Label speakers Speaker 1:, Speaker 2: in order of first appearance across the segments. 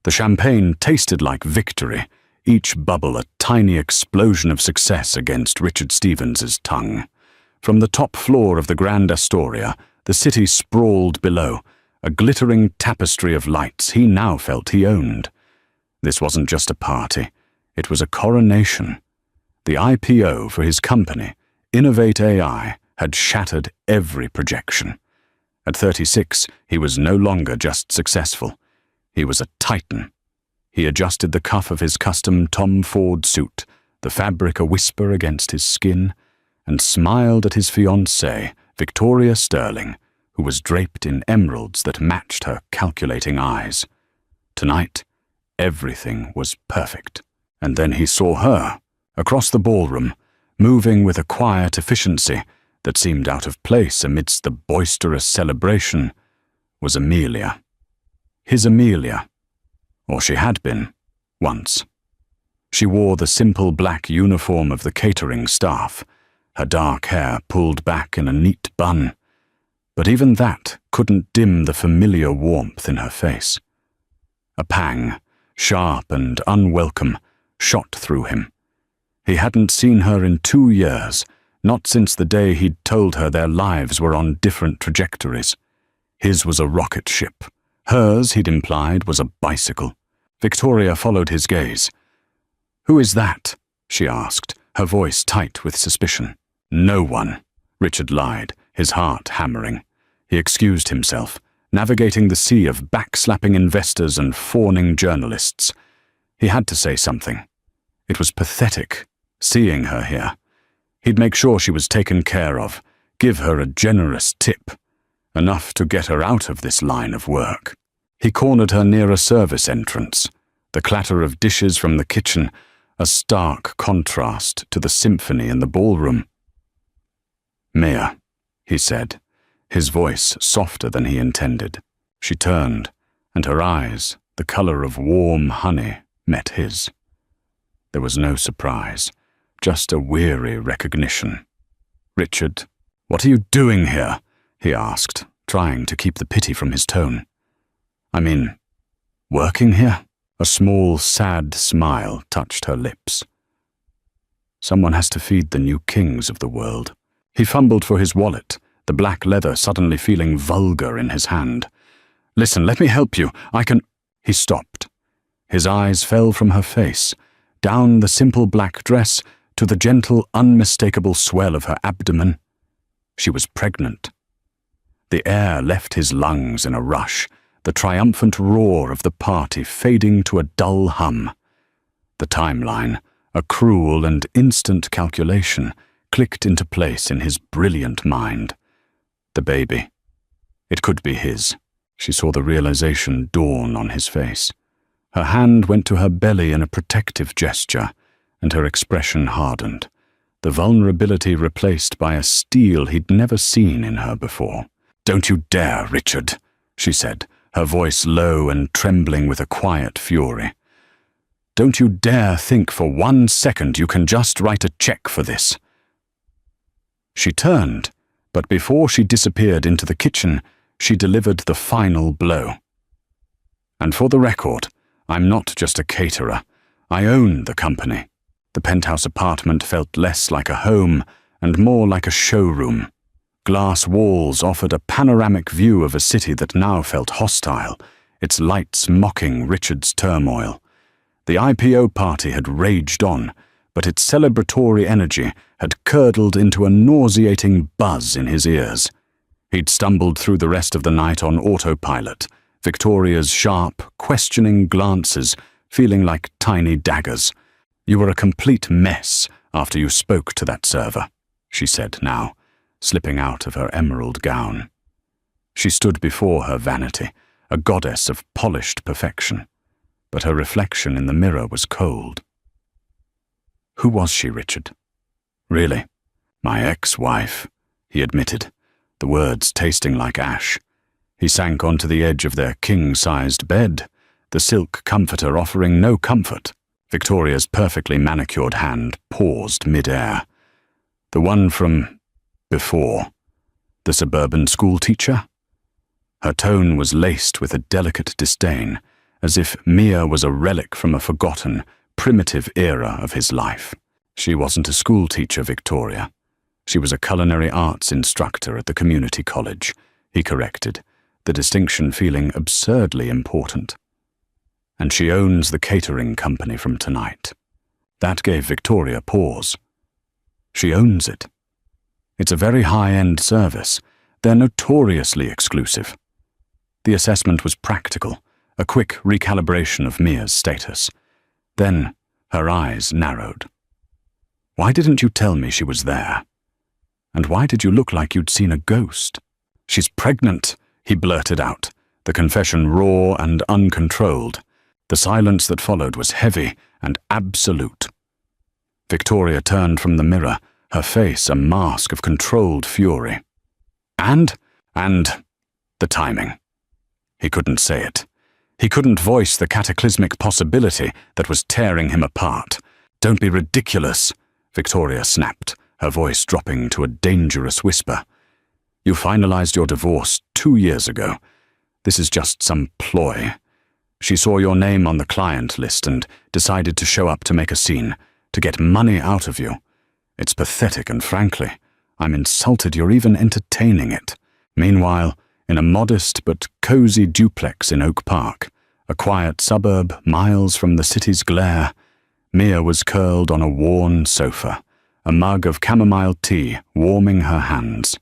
Speaker 1: The champagne tasted like victory, each bubble a tiny explosion of success against Richard Stevens's tongue. From the top floor of the Grand Astoria, the city sprawled below, a glittering tapestry of lights he now felt he owned. This wasn't just a party, it was a coronation. The IPO for his company, Innovate AI, had shattered every projection. At 36, he was no longer just successful. He was a titan. He adjusted the cuff of his custom Tom Ford suit, the fabric a whisper against his skin, and smiled at his fiancée, Victoria Sterling, who was draped in emeralds that matched her calculating eyes. Tonight, everything was perfect. And then he saw her, across the ballroom, moving with a quiet efficiency that seemed out of place amidst the boisterous celebration, was Amelia. His Amelia. Or she had been, once. She wore the simple black uniform of the catering staff, her dark hair pulled back in a neat bun. But even that couldn't dim the familiar warmth in her face. A pang, sharp and unwelcome, shot through him. He hadn't seen her in 2 years, not since the day he'd told her their lives were on different trajectories. His was a rocket ship. Hers, he'd implied, was a bicycle. Victoria followed his gaze. "Who is that?" she asked, her voice tight with suspicion. "No one," Richard lied, his heart hammering. He excused himself, navigating the sea of backslapping investors and fawning journalists. He had to say something. It was pathetic, seeing her here. He'd make sure she was taken care of, give her a generous tip, enough to get her out of this line of work. He cornered her near a service entrance, the clatter of dishes from the kitchen, a stark contrast to the symphony in the ballroom. "Mia," he said, his voice softer than he intended. She turned, and her eyes, the color of warm honey, met his. There was no surprise, just a weary recognition. "Richard, what are you doing here?" he asked, trying to keep the pity from his tone. "I mean, working here?" A small, sad smile touched her lips. "Someone has to feed the new kings of the world." He fumbled for his wallet, the black leather suddenly feeling vulgar in his hand. "Listen, let me help you. I can—" He stopped. His eyes fell from her face, down the simple black dress to the gentle, unmistakable swell of her abdomen. She was pregnant. The air left his lungs in a rush, the triumphant roar of the party fading to a dull hum. The timeline, a cruel and instant calculation, clicked into place in his brilliant mind. The baby. It could be his. She saw the realization dawn on his face. Her hand went to her belly in a protective gesture, and her expression hardened, the vulnerability replaced by a steel he'd never seen in her before. "Don't you dare, Richard," she said, her voice low and trembling with a quiet fury. "Don't you dare think for 1 second you can just write a check for this." She turned, but before she disappeared into the kitchen, she delivered the final blow. "And for the record, I'm not just a caterer. I own the company." The penthouse apartment felt less like a home and more like a showroom. Glass walls offered a panoramic view of a city that now felt hostile, its lights mocking Richard's turmoil. The IPO party had raged on, but its celebratory energy had curdled into a nauseating buzz in his ears. He'd stumbled through the rest of the night on autopilot, Victoria's sharp, questioning glances feeling like tiny daggers. "You were a complete mess after you spoke to that server," she said now, slipping out of her emerald gown. She stood before her vanity, a goddess of polished perfection, but her reflection in the mirror was cold. Who was she, Richard? "Really? My ex-wife," he admitted, the words tasting like ash. He sank onto the edge of their king-sized bed, the silk comforter offering no comfort. Victoria's perfectly manicured hand paused mid-air. "The one from before, the suburban school teacher?" Her tone was laced with a delicate disdain, as if Mia was a relic from a forgotten, primitive era of his life. She wasn't a school teacher, Victoria. She was a culinary arts instructor at the community college, he corrected, the distinction feeling absurdly important. And she owns the catering company from tonight. That gave Victoria pause. She owns it. It's a very high-end service. They're notoriously exclusive. The assessment was practical, a quick recalibration of Mia's status. Then her eyes narrowed. Why didn't you tell me she was there? And why did you look like you'd seen a ghost? She's pregnant, he blurted out, the confession raw and uncontrolled. The silence that followed was heavy and absolute. Victoria turned from the mirror, her face a mask of controlled fury. And the timing. He couldn't say it. He couldn't voice the cataclysmic possibility that was tearing him apart. Don't be ridiculous, Victoria snapped, her voice dropping to a dangerous whisper. You finalized your divorce 2 years ago. This is just some ploy. She saw your name on the client list and decided to show up to make a scene, to get money out of you. It's pathetic, and frankly, I'm insulted you're even entertaining it. Meanwhile, in a modest but cozy duplex in Oak Park, a quiet suburb miles from the city's glare, Mia was curled on a worn sofa, a mug of chamomile tea warming her hands.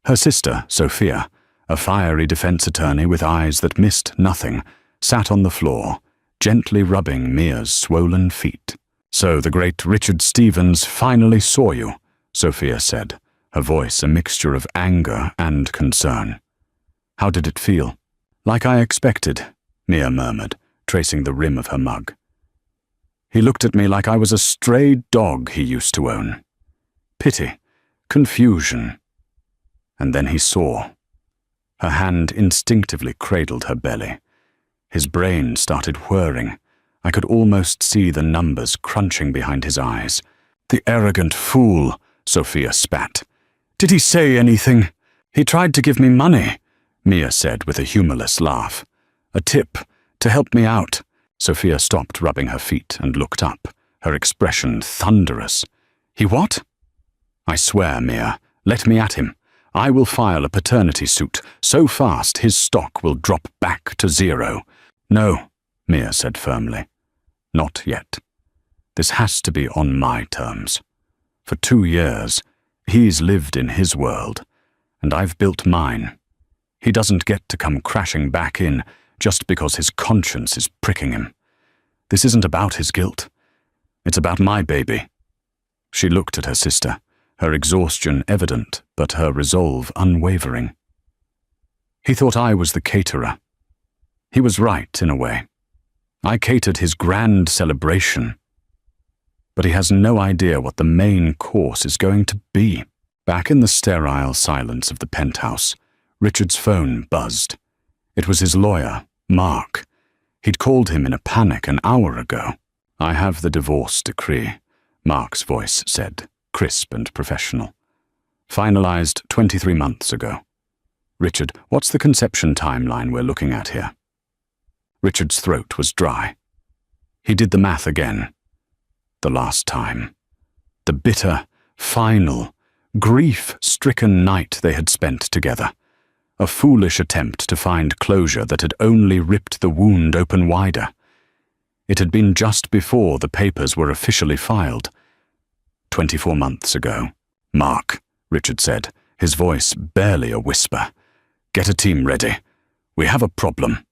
Speaker 1: Her sister, Sophia, a fiery defense attorney with eyes that missed nothing, sat on the floor, gently rubbing Mia's swollen feet. So the great Richard Stevens finally saw you, Sophia said, her voice a mixture of anger and concern. How did it feel? Like I expected, Mia murmured, tracing the rim of her mug. He looked at me like I was a stray dog he used to own. Pity, confusion. And then he saw. Her hand instinctively cradled her belly. His brain started whirring. I could almost see the numbers crunching behind his eyes. The arrogant fool, Sophia spat. Did he say anything? He tried to give me money, Mia said with a humorless laugh. A tip, to help me out. Sophia stopped rubbing her feet and looked up, her expression thunderous. He what? I swear, Mia, let me at him. I will file a paternity suit so fast his stock will drop back to zero. No, Mia said firmly. Not yet. This has to be on my terms. For 2 years, he's lived in his world, and I've built mine. He doesn't get to come crashing back in just because his conscience is pricking him. This isn't about his guilt. It's about my baby. She looked at her sister, her exhaustion evident, but her resolve unwavering. He thought I was the caterer. He was right, in a way. I catered his grand celebration. But he has no idea what the main course is going to be. Back in the sterile silence of the penthouse, Richard's phone buzzed. It was his lawyer, Mark. He'd called him in a panic an hour ago. I have the divorce decree, Mark's voice said, crisp and professional. Finalized 23 months ago. Richard, what's the conception timeline we're looking at here? Richard's throat was dry. He did the math again. The last time. The bitter, final, grief-stricken night they had spent together. A foolish attempt to find closure that had only ripped the wound open wider. It had been just before the papers were officially filed. 24 months ago. Mark, Richard said, his voice barely a whisper. Get a team ready. We have a problem.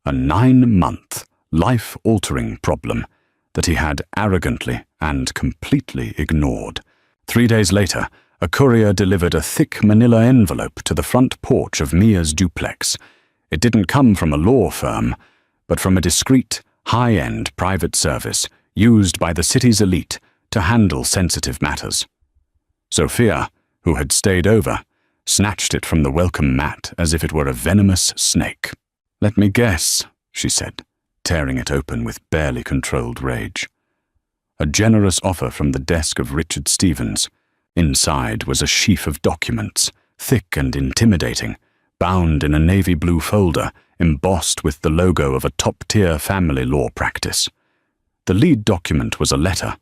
Speaker 1: A 9-month, life-altering problem that he had arrogantly and completely ignored. 3 days later, a courier delivered a thick manila envelope to the front porch of Mia's duplex. It didn't come from a law firm, but from a discreet, high-end private service used by the city's elite to handle sensitive matters. Sophia, who had stayed over, snatched it from the welcome mat as if it were a venomous snake. Let me guess, she said, tearing it open with barely controlled rage. A generous offer from the desk of Richard Stevens. Inside was a sheaf of documents, thick and intimidating, bound in a navy blue folder embossed with the logo of a top-tier family law practice. The lead document was a letter,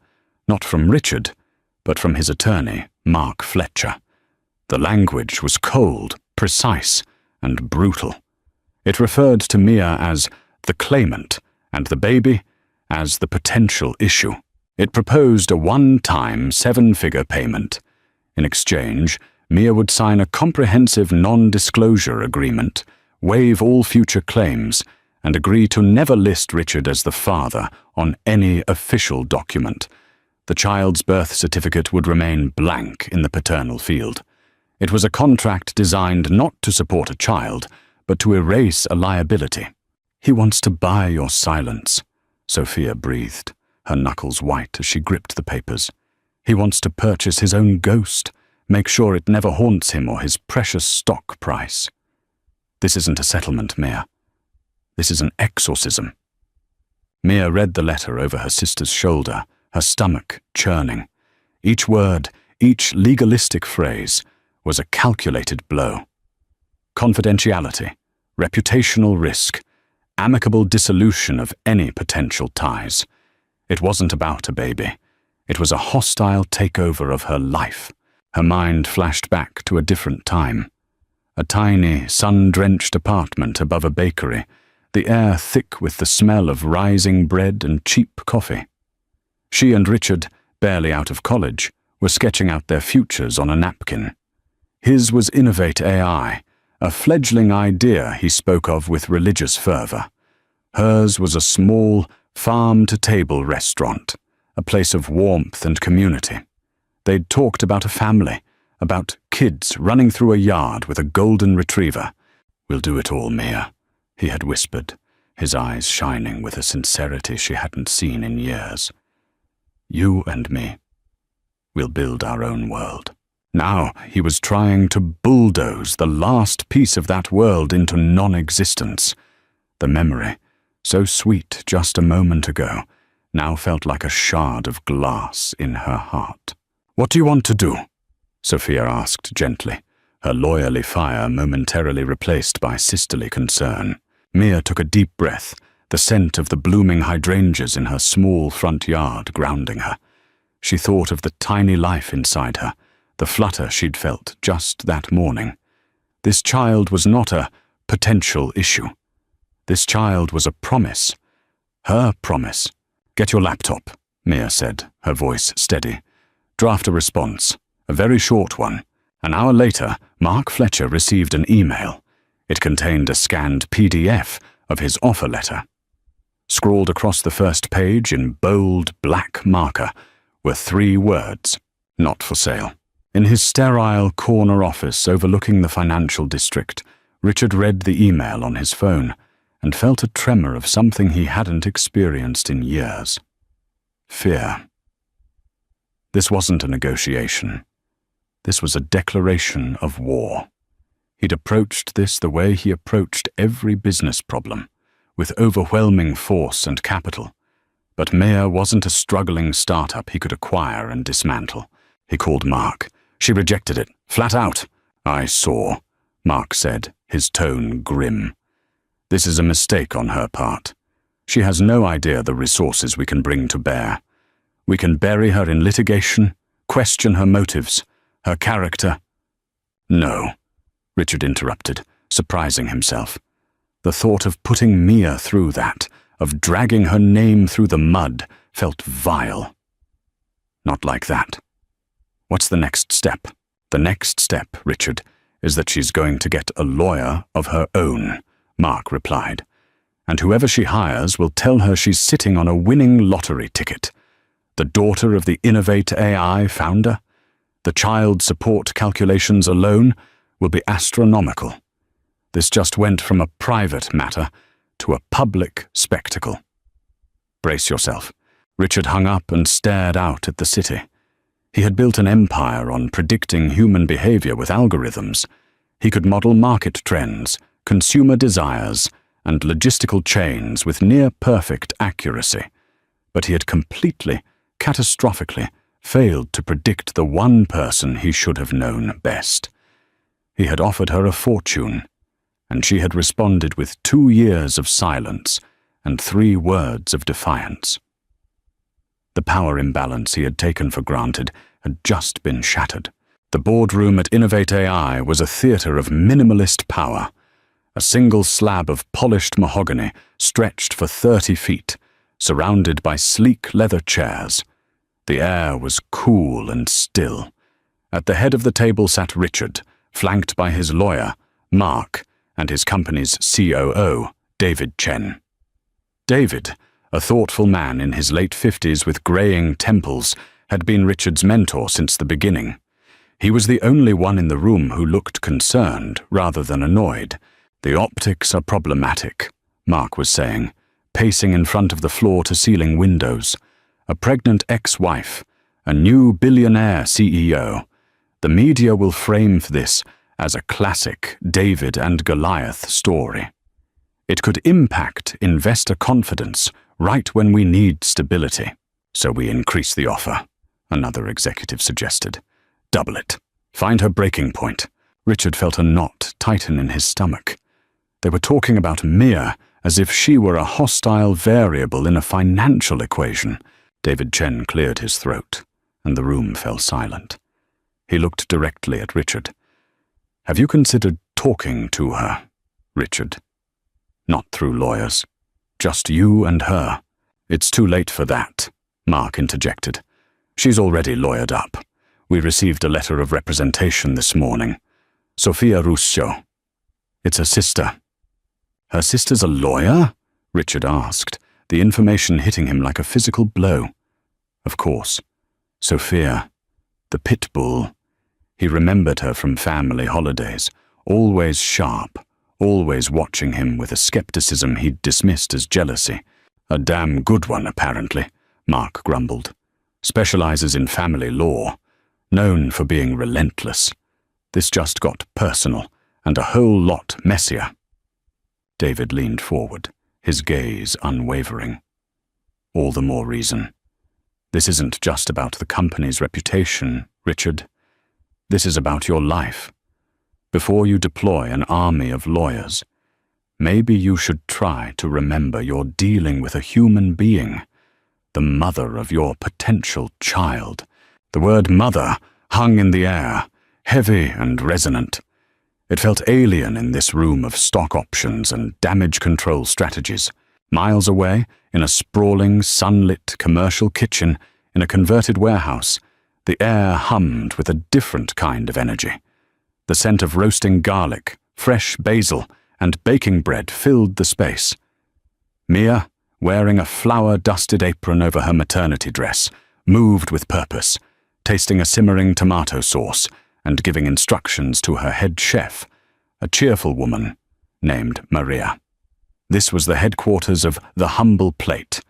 Speaker 1: not from Richard, but from his attorney, Mark Fletcher. The language was cold, precise, and brutal. It referred to Mia as the claimant and the baby as the potential issue. It proposed a one-time 7-figure payment. In exchange, Mia would sign a comprehensive non-disclosure agreement, waive all future claims, and agree to never list Richard as the father on any official document. The child's birth certificate would remain blank in the paternal field. It was a contract designed not to support a child, but to erase a liability. "He wants to buy your silence," Sophia breathed, her knuckles white as she gripped the papers. "He wants to purchase his own ghost, make sure it never haunts him or his precious stock price." "This isn't a settlement, Mia. This is an exorcism." Mia read the letter over her sister's shoulder, her stomach churning. Each word, each legalistic phrase, was a calculated blow. Confidentiality, reputational risk, amicable dissolution of any potential ties. It wasn't about a baby. It was a hostile takeover of her life. Her mind flashed back to a different time. A tiny, sun-drenched apartment above a bakery, the air thick with the smell of rising bread and cheap coffee. She and Richard, barely out of college, were sketching out their futures on a napkin. His was Innovate AI, a fledgling idea he spoke of with religious fervor. Hers was a small, farm-to-table restaurant, a place of warmth and community. They'd talked about a family, about kids running through a yard with a golden retriever. "We'll do it all, Mia," he had whispered, his eyes shining with a sincerity she hadn't seen in years. "You and me. We'll build our own world." Now he was trying to bulldoze the last piece of that world into non-existence. The memory, so sweet just a moment ago, now felt like a shard of glass in her heart. "What do you want to do?" Sophia asked gently, her lawyerly fire momentarily replaced by sisterly concern. Mia took a deep breath, the scent of the blooming hydrangeas in her small front yard grounding her. She thought of the tiny life inside her, the flutter she'd felt just that morning. This child was not a potential issue. This child was a promise. Her promise. "Get your laptop," Mia said, her voice steady. "Draft a response, a very short one." An hour later, Mark Fletcher received an email. It contained a scanned PDF of his offer letter. Scrawled across the first page in bold black marker were 3 words: "Not for sale." In his sterile corner office overlooking the financial district, Richard read the email on his phone and felt a tremor of something he hadn't experienced in years. Fear. This wasn't a negotiation. This was a declaration of war. He'd approached this the way he approached every business problem, with overwhelming force and capital. But Mia wasn't a struggling startup he could acquire and dismantle. He called Mark. She rejected it, flat out. "I saw," Mark said, his tone grim. "This is a mistake on her part. She has no idea the resources we can bring to bear. We can bury her in litigation, question her motives, her character." "No," Richard interrupted, surprising himself. The thought of putting Mia through that, of dragging her name through the mud, felt vile. "Not like that. What's the next step?" "The next step, Richard, is that she's going to get a lawyer of her own," Mark replied. "And whoever she hires will tell her she's sitting on a winning lottery ticket. The daughter of the Innovate AI founder? The child support calculations alone will be astronomical. This just went from a private matter to a public spectacle." "Brace yourself." Richard hung up and stared out at the city. He had built an empire on predicting human behavior with algorithms. He could model market trends, consumer desires, and logistical chains with near-perfect accuracy. But he had completely, catastrophically, failed to predict the one person he should have known best. He had offered her a fortune, and she had responded with 2 years of silence and 3 words of defiance. The power imbalance he had taken for granted had just been shattered. The boardroom at Innovate AI was a theater of minimalist power. A single slab of polished mahogany stretched for 30 feet, surrounded by sleek leather chairs. The air was cool and still. At the head of the table sat Richard, flanked by his lawyer, Mark, and his company's COO, David Chen. David, a thoughtful man in his late 50s with graying temples, had been Richard's mentor since the beginning. He was the only one in the room who looked concerned rather than annoyed. "The optics are problematic," Mark was saying, pacing in front of the floor-to-ceiling windows. A pregnant ex-wife, a new billionaire CEO. The media will frame this as a classic David and Goliath story. It could impact investor confidence right when we need stability. "So we increase the offer," another executive suggested. "Double it. Find her breaking point." Richard felt a knot tighten in his stomach. They were talking about Mia as if she were a hostile variable in a financial equation. David Chen cleared his throat, and the room fell silent. He looked directly at Richard. "Have you considered talking to her, Richard? Not through lawyers. Just you and her." "It's too late for that," Mark interjected. "She's already lawyered up. We received a letter of representation this morning. Sofia Russo. It's her sister." "Her sister's a lawyer?" Richard asked, the information hitting him like a physical blow. Of course. Sophia, the pit bull. He remembered her from family holidays, always sharp, always watching him with a skepticism he'd dismissed as jealousy. "A damn good one, apparently," Mark grumbled. "Specializes in family law, known for being relentless. This just got personal, and a whole lot messier." David leaned forward, his gaze unwavering. "All the more reason. This isn't just about the company's reputation, Richard. This is about your life. Before you deploy an army of lawyers, maybe you should try to remember you're dealing with a human being, the mother of your potential child." The word mother hung in the air, heavy and resonant. It felt alien in this room of stock options and damage control strategies. Miles away, in a sprawling, sunlit commercial kitchen in a converted warehouse, the air hummed with a different kind of energy. The scent of roasting garlic, fresh basil, and baking bread filled the space. Mia, wearing a flour-dusted apron over her maternity dress, moved with purpose, tasting a simmering tomato sauce and giving instructions to her head chef, a cheerful woman named Maria. This was the headquarters of The Humble Plate,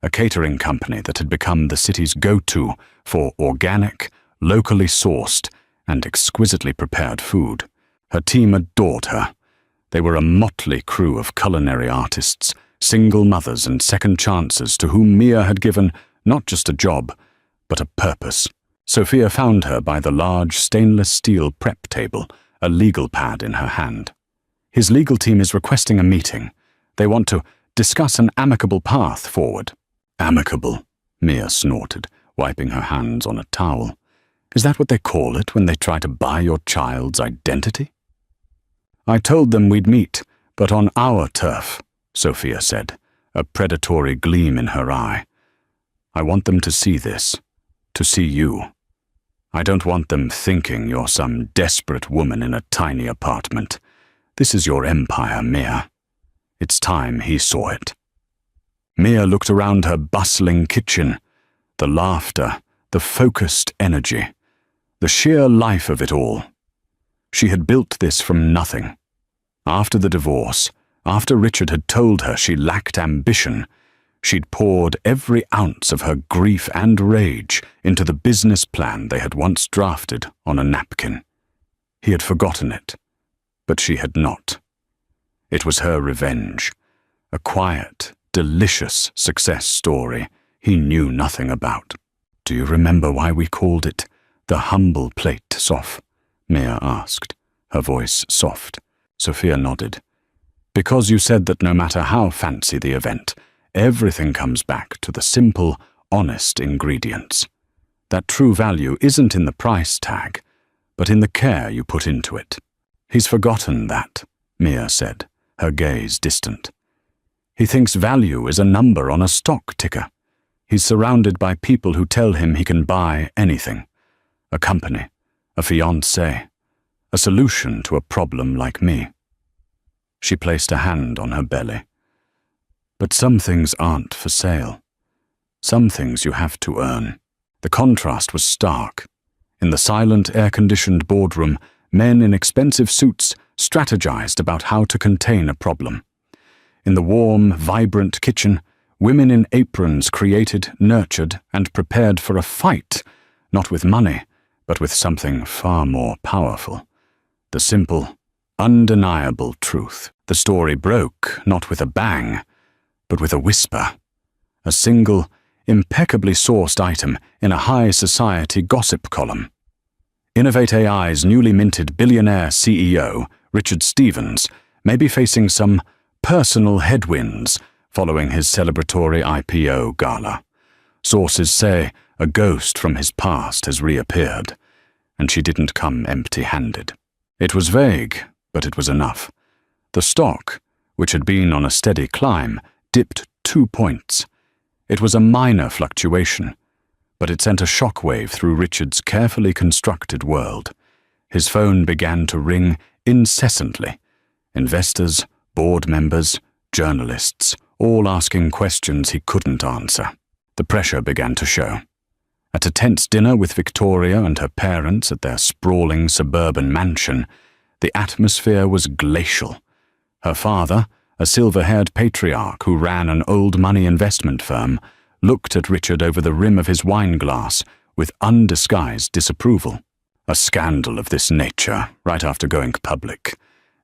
Speaker 1: a catering company that had become the city's go-to for organic, locally sourced, and exquisitely prepared food. Her team adored her. They were a motley crew of culinary artists, single mothers and second chances to whom Mia had given not just a job, but a purpose. Sophia found her by the large stainless steel prep table, a legal pad in her hand. "His legal team is requesting a meeting. They want to discuss an amicable path forward." "Amicable," Mia snorted, wiping her hands on a towel. "Is that what they call it when they try to buy your child's identity?" "I told them we'd meet, but on our turf," Sophia said, a predatory gleam in her eye. "I want them to see this, to see you. I don't want them thinking you're some desperate woman in a tiny apartment. This is your empire, Mia. It's time he saw it." Mia looked around her bustling kitchen. The laughter, the focused energy, the sheer life of it all. She had built this from nothing. After the divorce, after Richard had told her she lacked ambition, she'd poured every ounce of her grief and rage into the business plan they had once drafted on a napkin. He had forgotten it, but she had not. It was her revenge, a quiet, delicious success story he knew nothing about. "Do you remember why we called it The Humble Plate, Soph?" Mia asked, her voice soft. Sophia nodded. Because you said that no matter how fancy the event, everything comes back to the simple, honest ingredients. That true value isn't in the price tag, but in the care you put into it. He's forgotten that, Mia said, her gaze distant. He thinks value is a number on a stock ticker. He's surrounded by people who tell him he can buy anything. A company, a fiancé, a solution to a problem like me. She placed a hand on her belly. But some things aren't for sale. Some things you have to earn. The contrast was stark. In the silent, air-conditioned boardroom, men in expensive suits strategized about how to contain a problem. In the warm, vibrant kitchen, women in aprons created, nurtured, and prepared for a fight, not with money, but with something far more powerful. The simple, undeniable truth. The story broke, not with a bang, but with a whisper. A single, impeccably sourced item in a high society gossip column. Innovate AI's newly minted billionaire CEO, Richard Stevens, may be facing some personal headwinds following his celebratory IPO gala. Sources say a ghost from his past has reappeared, and she didn't come empty-handed. It was vague, but it was enough. The stock, which had been on a steady climb, dipped 2 points. It was a minor fluctuation, but it sent a shockwave through Richard's carefully constructed world. His phone began to ring incessantly. Investors, board members, journalists, all asking questions he couldn't answer. The pressure began to show. At a tense dinner with Victoria and her parents at their sprawling suburban mansion, the atmosphere was glacial. Her father, a silver-haired patriarch who ran an old money investment firm, looked at Richard over the rim of his wineglass with undisguised disapproval. A scandal of this nature, right after going public.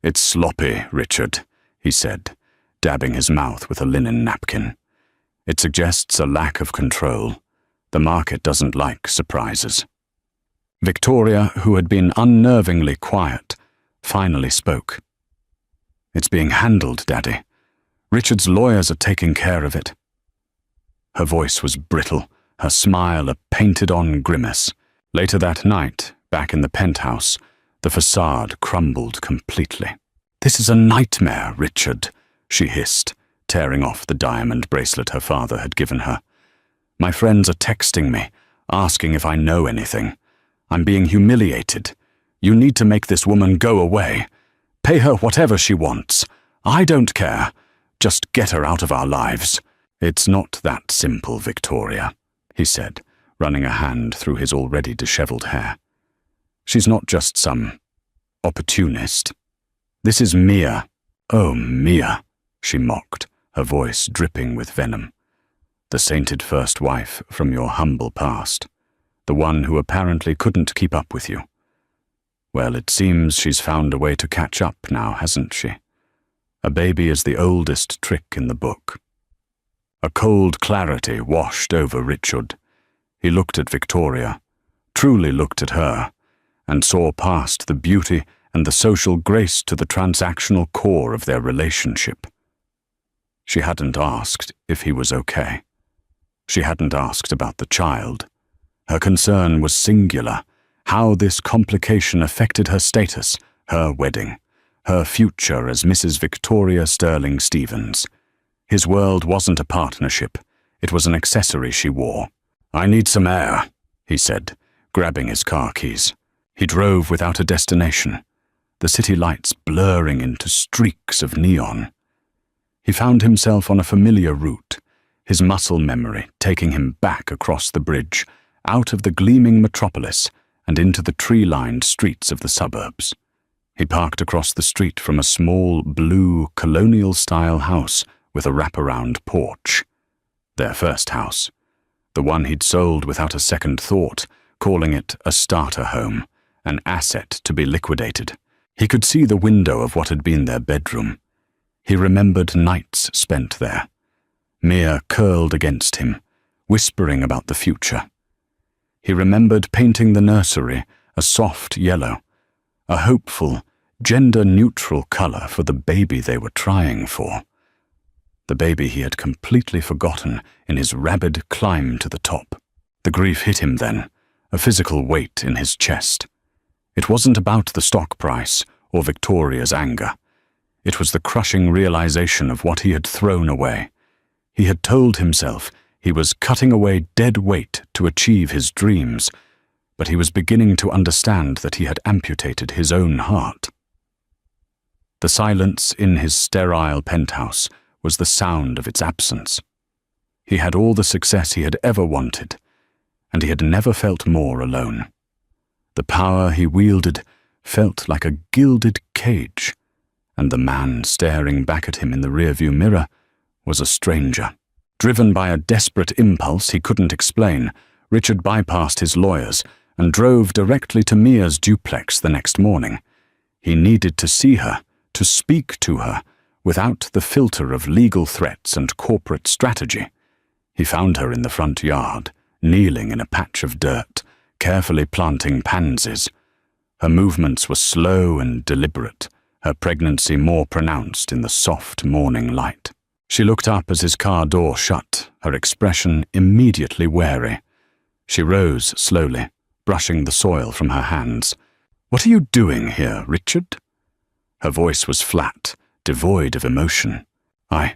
Speaker 1: It's sloppy, Richard, he said, dabbing his mouth with a linen napkin. It suggests a lack of control. The market doesn't like surprises. Victoria, who had been unnervingly quiet, finally spoke. It's being handled, Daddy. Richard's lawyers are taking care of it. Her voice was brittle, her smile a painted-on grimace. Later that night, back in the penthouse, the facade crumbled completely. This is a nightmare, Richard, she hissed, tearing off the diamond bracelet her father had given her. My friends are texting me, asking if I know anything. I'm being humiliated. You need to make this woman go away. Pay her whatever she wants. I don't care. Just get her out of our lives. It's not that simple, Victoria, he said, running a hand through his already disheveled hair. She's not just some opportunist. This is Mia. Oh, Mia, she mocked, her voice dripping with venom. The sainted first wife from your humble past. The one who apparently couldn't keep up with you. Well, it seems she's found a way to catch up now, hasn't she? A baby is the oldest trick in the book. A cold clarity washed over Richard. He looked at Victoria, truly looked at her, and saw past the beauty and the social grace to the transactional core of their relationship. She hadn't asked if he was okay. She hadn't asked about the child. Her concern was singular, how this complication affected her status, her wedding, her future as Mrs. Victoria Sterling Stevens. His world wasn't a partnership, it was an accessory she wore. I need some air, he said, grabbing his car keys. He drove without a destination, the city lights blurring into streaks of neon. He found himself on a familiar route, his muscle memory taking him back across the bridge, out of the gleaming metropolis and into the tree-lined streets of the suburbs. He parked across the street from a small, blue, colonial-style house with a wraparound porch. Their first house, the one he'd sold without a second thought, calling it a starter home, an asset to be liquidated. He could see the window of what had been their bedroom. He remembered nights spent there. Mia curled against him, whispering about the future. He remembered painting the nursery a soft yellow, a hopeful, gender-neutral color for the baby they were trying for. The baby he had completely forgotten in his rabid climb to the top. The grief hit him then, a physical weight in his chest. It wasn't about the stock price or Victoria's anger. It was the crushing realization of what he had thrown away. He had told himself he was cutting away dead weight to achieve his dreams, but he was beginning to understand that he had amputated his own heart. The silence in his sterile penthouse was the sound of its absence. He had all the success he had ever wanted, and he had never felt more alone. The power he wielded felt like a gilded cage, and the man staring back at him in the rearview mirror was a stranger. Driven by a desperate impulse he couldn't explain, Richard bypassed his lawyers and drove directly to Mia's duplex the next morning. He needed to see her, to speak to her, without the filter of legal threats and corporate strategy. He found her in the front yard, kneeling in a patch of dirt, carefully planting pansies. Her movements were slow and deliberate, her pregnancy more pronounced in the soft morning light. She looked up as his car door shut, her expression immediately wary. She rose slowly, brushing the soil from her hands. "What are you doing here, Richard?" Her voice was flat, devoid of emotion. I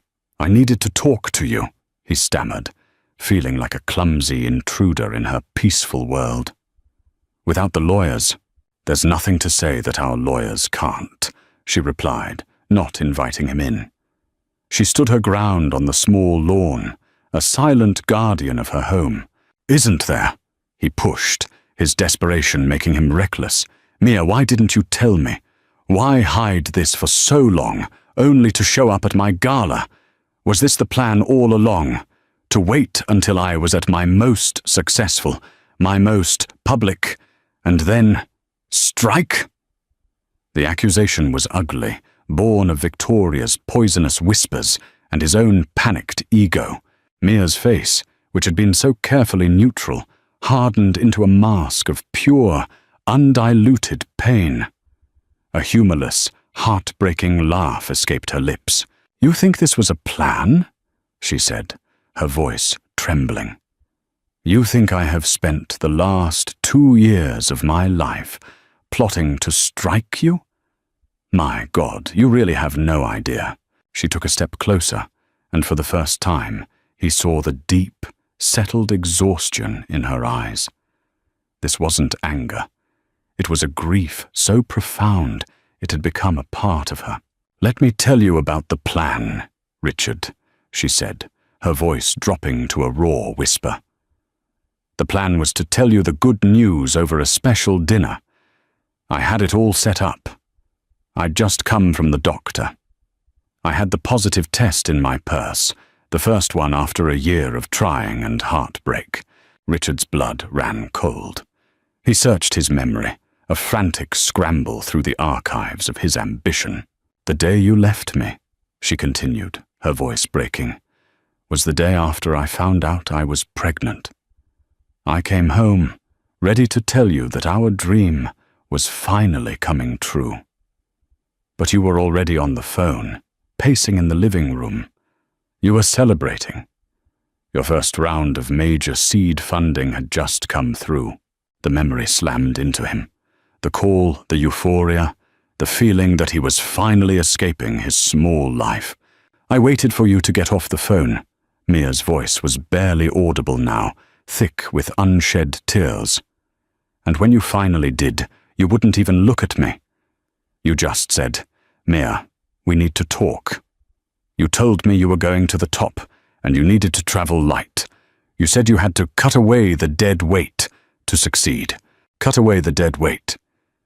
Speaker 1: needed to talk to you," he stammered, feeling like a clumsy intruder in her peaceful world. "Without the lawyers, there's nothing to say that our lawyers can't," she replied, not inviting him in. She stood her ground on the small lawn, a silent guardian of her home. "Isn't there?" he pushed, his desperation making him reckless. "Mia, why didn't you tell me? Why hide this for so long, only to show up at my gala? Was this the plan all along? To wait until I was at my most successful, my most public, and then strike?" The accusation was ugly, born of Victoria's poisonous whispers and his own panicked ego. Mia's face, which had been so carefully neutral, hardened into a mask of pure, undiluted pain. A humorless, heartbreaking laugh escaped her lips. "You think this was a plan?" she said, her voice trembling. "You think I have spent the last 2 years of my life plotting to strike you? My God, you really have no idea." She took a step closer, and for the first time, he saw the deep, settled exhaustion in her eyes. This wasn't anger. It was a grief so profound it had become a part of her. "Let me tell you about the plan, Richard," she said, her voice dropping to a raw whisper. "The plan was to tell you the good news over a special dinner. I had it all set up. I'd just come from the doctor. I had the positive test in my purse, the first one after a year of trying and heartbreak." Richard's blood ran cold. He searched his memory, a frantic scramble through the archives of his ambition. "The day you left me," she continued, her voice breaking, "was the day after I found out I was pregnant. I came home, ready to tell you that our dream was finally coming true. But you were already on the phone, pacing in the living room. You were celebrating. Your first round of major seed funding had just come through." The memory slammed into him. The call, the euphoria, the feeling that he was finally escaping his small life. "I waited for you to get off the phone." Mia's voice was barely audible now, thick with unshed tears. "And when you finally did, you wouldn't even look at me. You just said, 'Mia, we need to talk.' You told me you were going to the top, and you needed to travel light. You said you had to cut away the dead weight to succeed. Cut away the dead weight."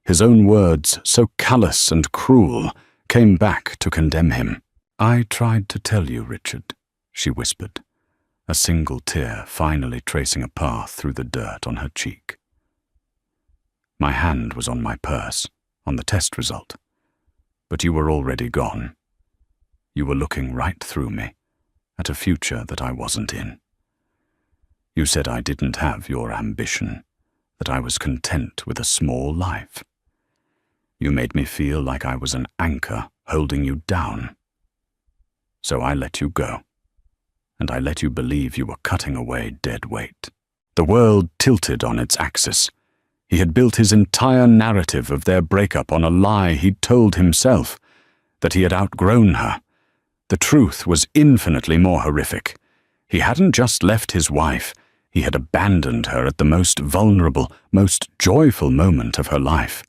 Speaker 1: His own words, so callous and cruel, came back to condemn him. "I tried to tell you, Richard," she whispered, a single tear finally tracing a path through the dirt on her cheek. "My hand was on my purse, on the test result. But you were already gone. You were looking right through me, at a future that I wasn't in. You said I didn't have your ambition, that I was content with a small life. You made me feel like I was an anchor holding you down. So I let you go, and I let you believe you were cutting away dead weight. The world tilted on its axis. He had built his entire narrative of their breakup on a lie he'd told himself, that he had outgrown her. The truth was infinitely more horrific. He hadn't just left his wife, he had abandoned her at the most vulnerable, most joyful moment of her life,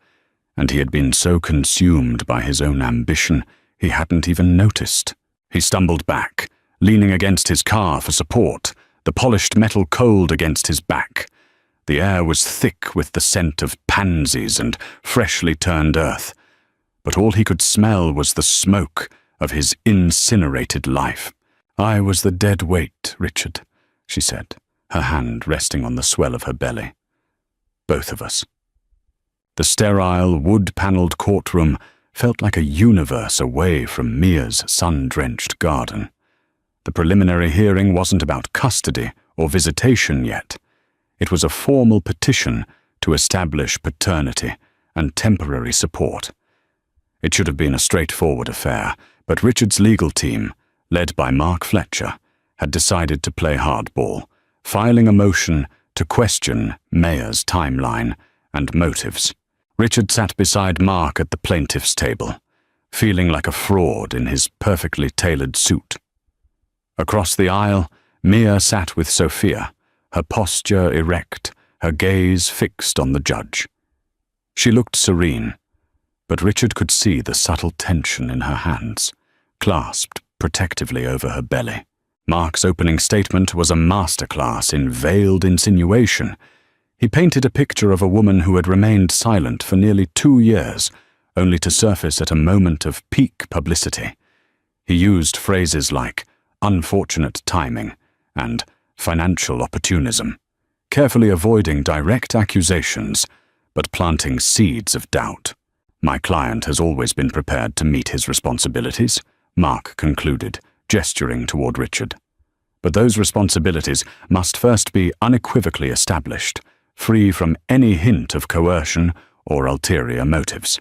Speaker 1: and he had been so consumed by his own ambition he hadn't even noticed. He stumbled back, leaning against his car for support, the polished metal cold against his back. The air was thick with the scent of pansies and freshly turned earth, but all he could smell was the smoke of his incinerated life. I was the dead weight, Richard, she said, her hand resting on the swell of her belly. Both of us. The sterile, wood-paneled courtroom felt like a universe away from Mia's sun-drenched garden. The preliminary hearing wasn't about custody or visitation yet. It was a formal petition to establish paternity and temporary support. It should have been a straightforward affair, but Richard's legal team, led by Mark Fletcher, had decided to play hardball, filing a motion to question Mia's timeline and motives. Richard sat beside Mark at the plaintiff's table, feeling like a fraud in his perfectly tailored suit. Across the aisle, Mia sat with Sophia, her posture erect, her gaze fixed on the judge. She looked serene, but Richard could see the subtle tension in her hands, clasped protectively over her belly. Mark's opening statement was a masterclass in veiled insinuation. He painted a picture of a woman who had remained silent for nearly 2 years, only to surface at a moment of peak publicity. He used phrases like unfortunate timing and financial opportunism, carefully avoiding direct accusations, but planting seeds of doubt. My client has always been prepared to meet his responsibilities, Mark concluded, gesturing toward Richard. But those responsibilities must first be unequivocally established, free from any hint of coercion or ulterior motives.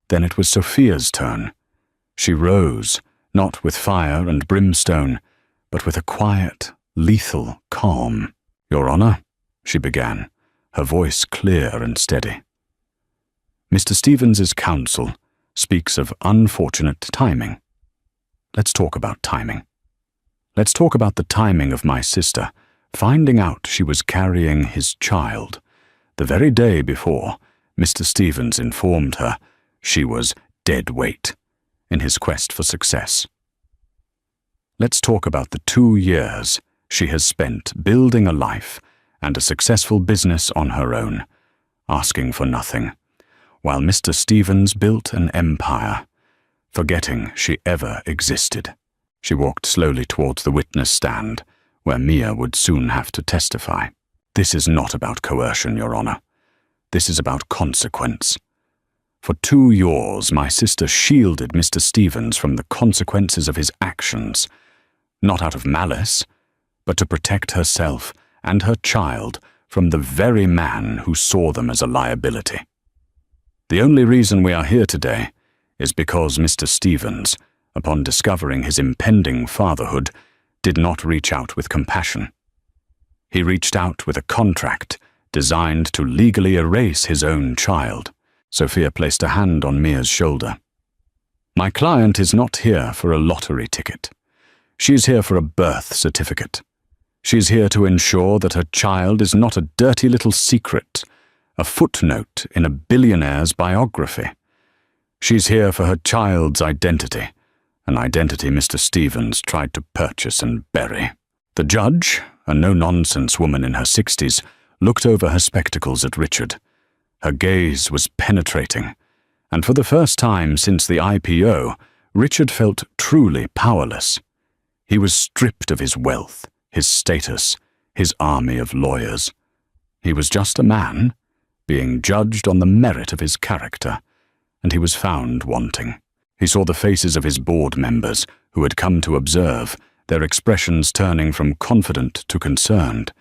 Speaker 1: Then it was Sophia's turn. She rose, not with fire and brimstone, but with a quiet, lethal calm. "Your Honor," she began, her voice clear and steady. "Mr. Stevens's counsel speaks of unfortunate timing. Let's talk about timing. Let's talk about the timing of my sister finding out she was carrying his child the very day before Mr. Stevens informed her she was dead weight in his quest for success. Let's talk about the 2 years she has spent building a life and a successful business on her own, asking for nothing, while Mr. Stevens built an empire, forgetting she ever existed." She walked slowly towards the witness stand, where Mia would soon have to testify. "This is not about coercion, Your Honor. This is about consequence. For 2 years, my sister shielded Mr. Stevens from the consequences of his actions, not out of malice, but to protect herself and her child from the very man who saw them as a liability. The only reason we are here today is because Mr. Stevens, upon discovering his impending fatherhood, did not reach out with compassion. He reached out with a contract designed to legally erase his own child." Sophia placed a hand on Mia's shoulder. "My client is not here for a lottery ticket. She is here for a birth certificate. She is here to ensure that her child is not a dirty little secret, a footnote in a billionaire's biography. She's here for her child's identity, an identity Mr. Stevens tried to purchase and bury." The judge, a no-nonsense woman in her 60s, looked over her spectacles at Richard. Her gaze was penetrating, and for the first time since the IPO, Richard felt truly powerless. He was stripped of his wealth, his status, his army of lawyers. He was just a man, being judged on the merit of his character, and he was found wanting. He saw the faces of his board members who had come to observe, their expressions turning from confident to concerned.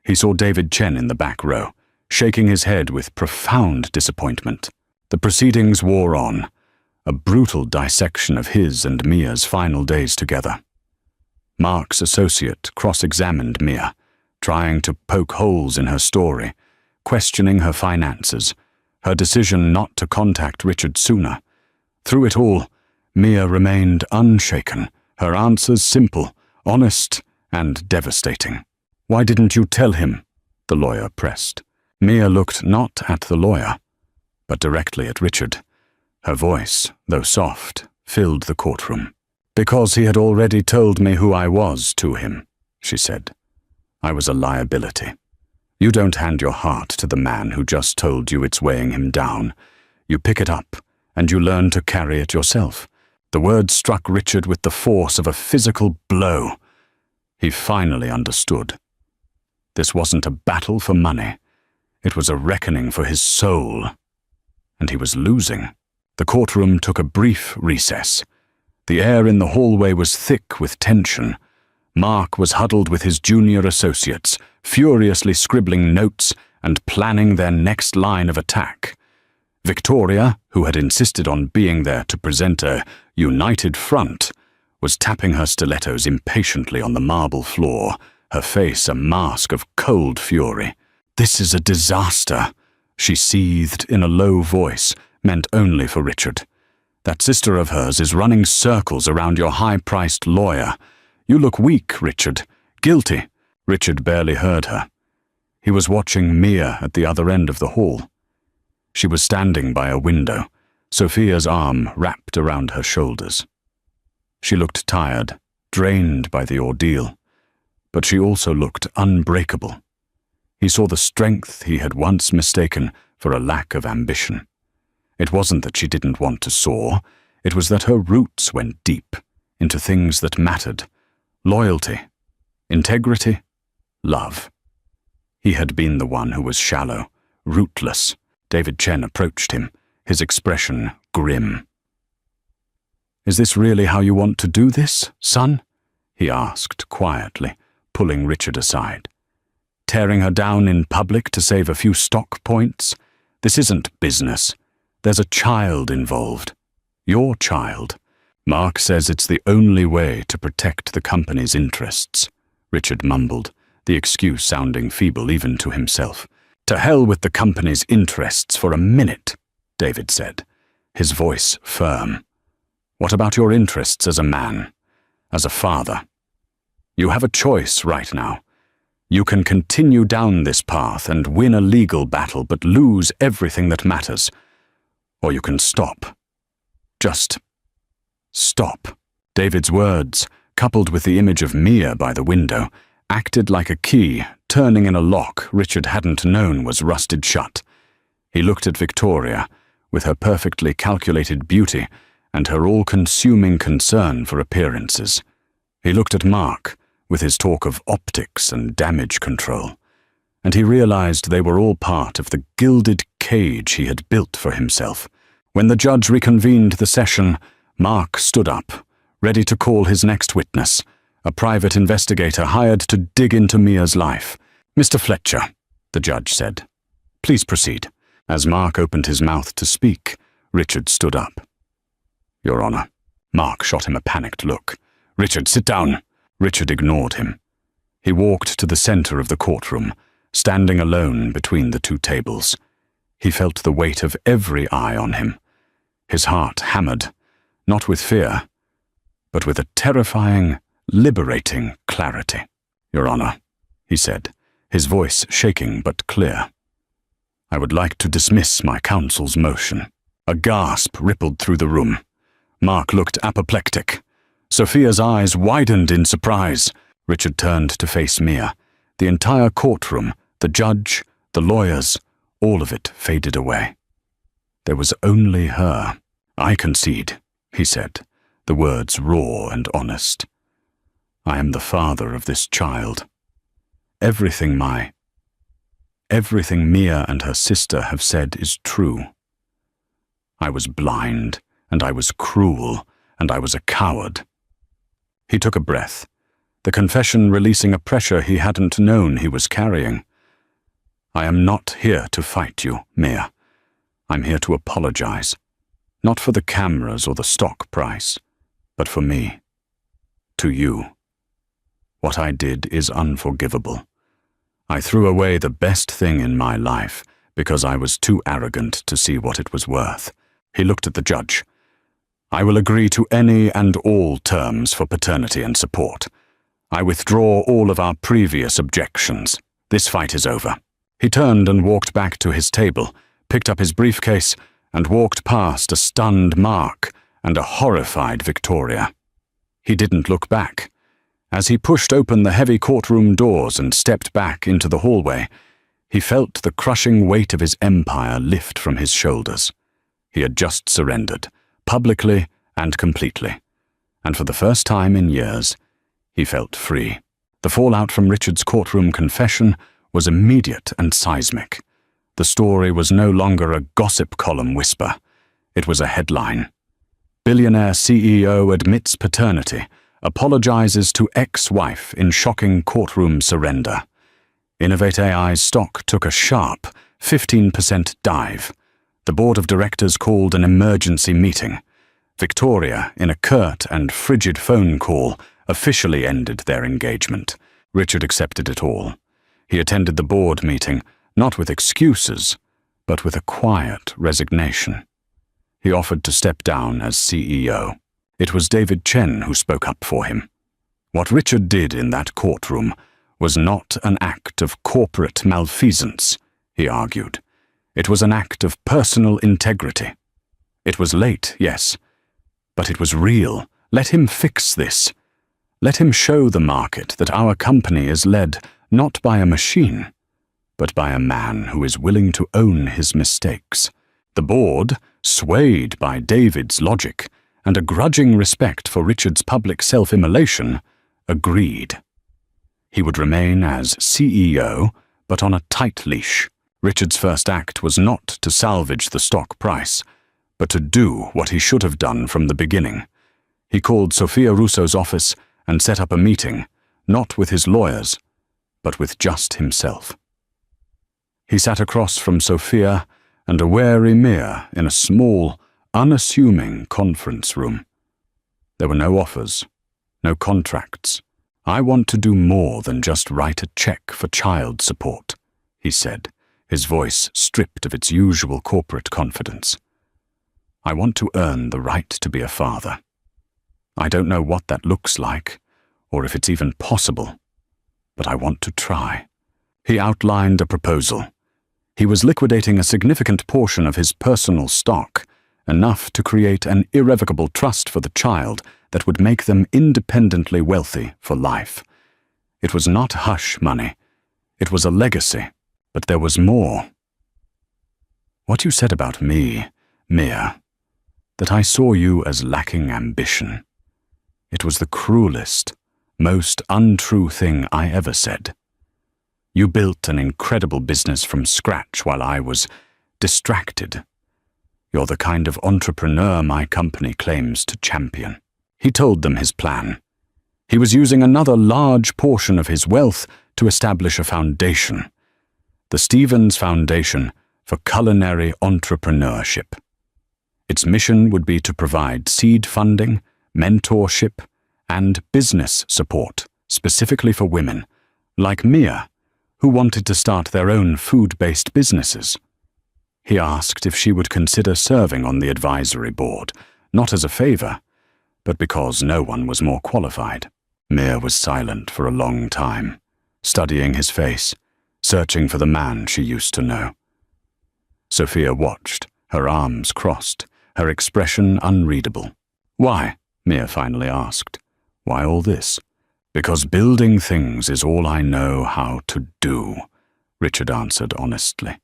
Speaker 1: He saw David Chen in the back row, shaking his head with profound disappointment. The proceedings wore on, a brutal dissection of his and Mia's final days together. Mark's associate cross-examined Mia, trying to poke holes in her story, questioning her finances, her decision not to contact Richard sooner. Through it all, Mia remained unshaken, her answers simple, honest, and devastating. "Why didn't you tell him?" the lawyer pressed. Mia looked not at the lawyer, but directly at Richard. Her voice, though soft, filled the courtroom. "Because he had already told me who I was to him," she said. "I was a liability. You don't hand your heart to the man who just told you it's weighing him down. You pick it up, and you learn to carry it yourself." The words struck Richard with the force of a physical blow. He finally understood. This wasn't a battle for money. It was a reckoning for his soul. And he was losing. The courtroom took a brief recess. The air in the hallway was thick with tension. Mark was huddled with his junior associates, furiously scribbling notes and planning their next line of attack. Victoria, who had insisted on being there to present a united front, was tapping her stilettos impatiently on the marble floor, her face a mask of cold fury. "This is a disaster," she seethed in a low voice, meant only for Richard. "That sister of hers is running circles around your high-priced lawyer. You look weak, Richard. Guilty." Richard barely heard her. He was watching Mia at the other end of the hall. She was standing by a window, Sophia's arm wrapped around her shoulders. She looked tired, drained by the ordeal, but she also looked unbreakable. He saw the strength he had once mistaken for a lack of ambition. It wasn't that she didn't want to soar, it was that her roots went deep, into things that mattered: loyalty, integrity, love. He had been the one who was shallow, rootless. David Chen approached him, his expression grim. "Is this really how you want to do this, son?" he asked quietly, pulling Richard aside. "Tearing her down in public to save a few stock points? This isn't business. There's a child involved. Your child. Mark says it's the only way to protect the company's interests," Richard mumbled, the excuse sounding feeble even to himself. "To hell with the company's interests for a minute," David said, his voice firm. "What about your interests as a man, as a father? You have a choice right now. You can continue down this path and win a legal battle but lose everything that matters. Or you can stop. Just stop." David's words, coupled with the image of Mia by the window, acted like a key, turning in a lock Richard hadn't known was rusted shut. He looked at Victoria, with her perfectly calculated beauty and her all-consuming concern for appearances. He looked at Mark, with his talk of optics and damage control, and he realized they were all part of the gilded cage he had built for himself. When the judge reconvened the session, Mark stood up, ready to call his next witness, a private investigator hired to dig into Mia's life. "Mr. Fletcher," the judge said, "please proceed." As Mark opened his mouth to speak, Richard stood up. "Your Honor." Mark shot him a panicked look. "Richard, sit down." Richard ignored him. He walked to the center of the courtroom, standing alone between the two tables. He felt the weight of every eye on him. His heart hammered, not with fear, but with a terrifying, liberating clarity. "Your Honor," he said, his voice shaking but clear, "I would like to dismiss my counsel's motion." A gasp rippled through the room. Mark looked apoplectic. Sophia's eyes widened in surprise. Richard turned to face Mia. The entire courtroom, the judge, the lawyers, all of it faded away. There was only her. "I concede," he said, the words raw and honest. "I am the father of this child. Everything Mia and her sister have said is true. I was blind, and I was cruel, and I was a coward." He took a breath, the confession releasing a pressure he hadn't known he was carrying. "I am not here to fight you, Mia. I'm here to apologize. Not for the cameras or the stock price, but for me. To you. What I did is unforgivable. I threw away the best thing in my life because I was too arrogant to see what it was worth. He looked at the judge. I will agree to any and all terms for paternity and support. I withdraw all of our previous objections. This fight is over. He turned and walked back to his table, picked up his briefcase, and walked past a stunned Mark and a horrified Victoria. He didn't look back. As he pushed open the heavy courtroom doors and stepped back into the hallway, he felt the crushing weight of his empire lift from his shoulders. He had just surrendered, publicly and completely. And for the first time in years, he felt free. The fallout from Richard's courtroom confession was immediate and seismic. The story was no longer a gossip column whisper. It was a headline. Billionaire CEO admits paternity, apologizes to ex-wife in shocking courtroom surrender. Innovate AI's stock took a sharp 15% dive. The board of directors called an emergency meeting. Victoria, in a curt and frigid phone call, officially ended their engagement. Richard accepted it all. He attended the board meeting, not with excuses, but with a quiet resignation. He offered to step down as CEO. It was David Chen who spoke up for him. What Richard did in that courtroom was not an act of corporate malfeasance, he argued. It was an act of personal integrity. It was late, yes, but it was real. Let him fix this. Let him show the market that our company is led not by a machine, but by a man who is willing to own his mistakes. The board, swayed by David's logic and a grudging respect for Richard's public self-immolation, agreed. He would remain as CEO, but on a tight leash. Richard's first act was not to salvage the stock price, but to do what he should have done from the beginning. He called Sophia Russo's office and set up a meeting, not with his lawyers, but with just himself. He sat across from Sophia and a wary Mia in a small, unassuming conference room. There were no offers, no contracts. I want to do more than just write a check for child support, he said, his voice stripped of its usual corporate confidence. I want to earn the right to be a father. I don't know what that looks like, or if it's even possible, but I want to try. He outlined a proposal. He was liquidating a significant portion of his personal stock, enough to create an irrevocable trust for the child that would make them independently wealthy for life. It was not hush money. It was a legacy, but there was more. What you said about me, Mia, that I saw you as lacking ambition. It was the cruelest, most untrue thing I ever said. You built an incredible business from scratch while I was distracted. You're the kind of entrepreneur my company claims to champion. He told them his plan. He was using another large portion of his wealth to establish a foundation, the Stevens Foundation for Culinary Entrepreneurship. Its mission would be to provide seed funding, mentorship, and business support, specifically for women, like Mia, who wanted to start their own food-based businesses. He asked if she would consider serving on the advisory board, not as a favor, but because no one was more qualified. Mia was silent for a long time, studying his face, searching for the man she used to know. Sophia watched, her arms crossed, her expression unreadable. Why? Mia finally asked. Why all this? Because building things is all I know how to do, Richard answered honestly.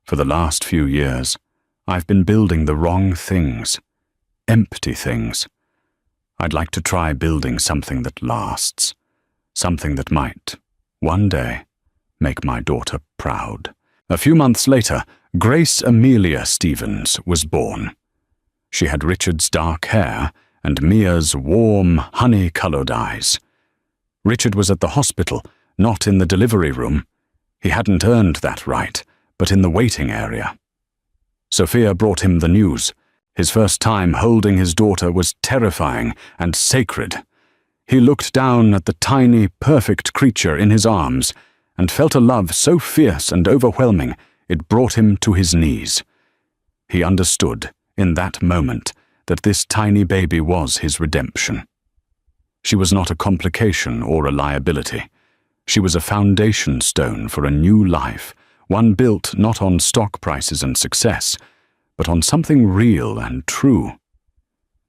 Speaker 1: For the last few years, I've been building the wrong things, empty things. I'd like to try building something that lasts, something that might, one day, make my daughter proud. A few months later, Grace Amelia Stevens was born. She had Richard's dark hair and Mia's warm, honey-colored eyes. Richard was at the hospital, not in the delivery room. He hadn't earned that right, but in the waiting area. Sophia brought him the news. His first time holding his daughter was terrifying and sacred. He looked down at the tiny, perfect creature in his arms and felt a love so fierce and overwhelming it brought him to his knees. He understood, in that moment, that this tiny baby was his redemption. She was not a complication or a liability. She was a foundation stone for a new life, one built not on stock prices and success, but on something real and true.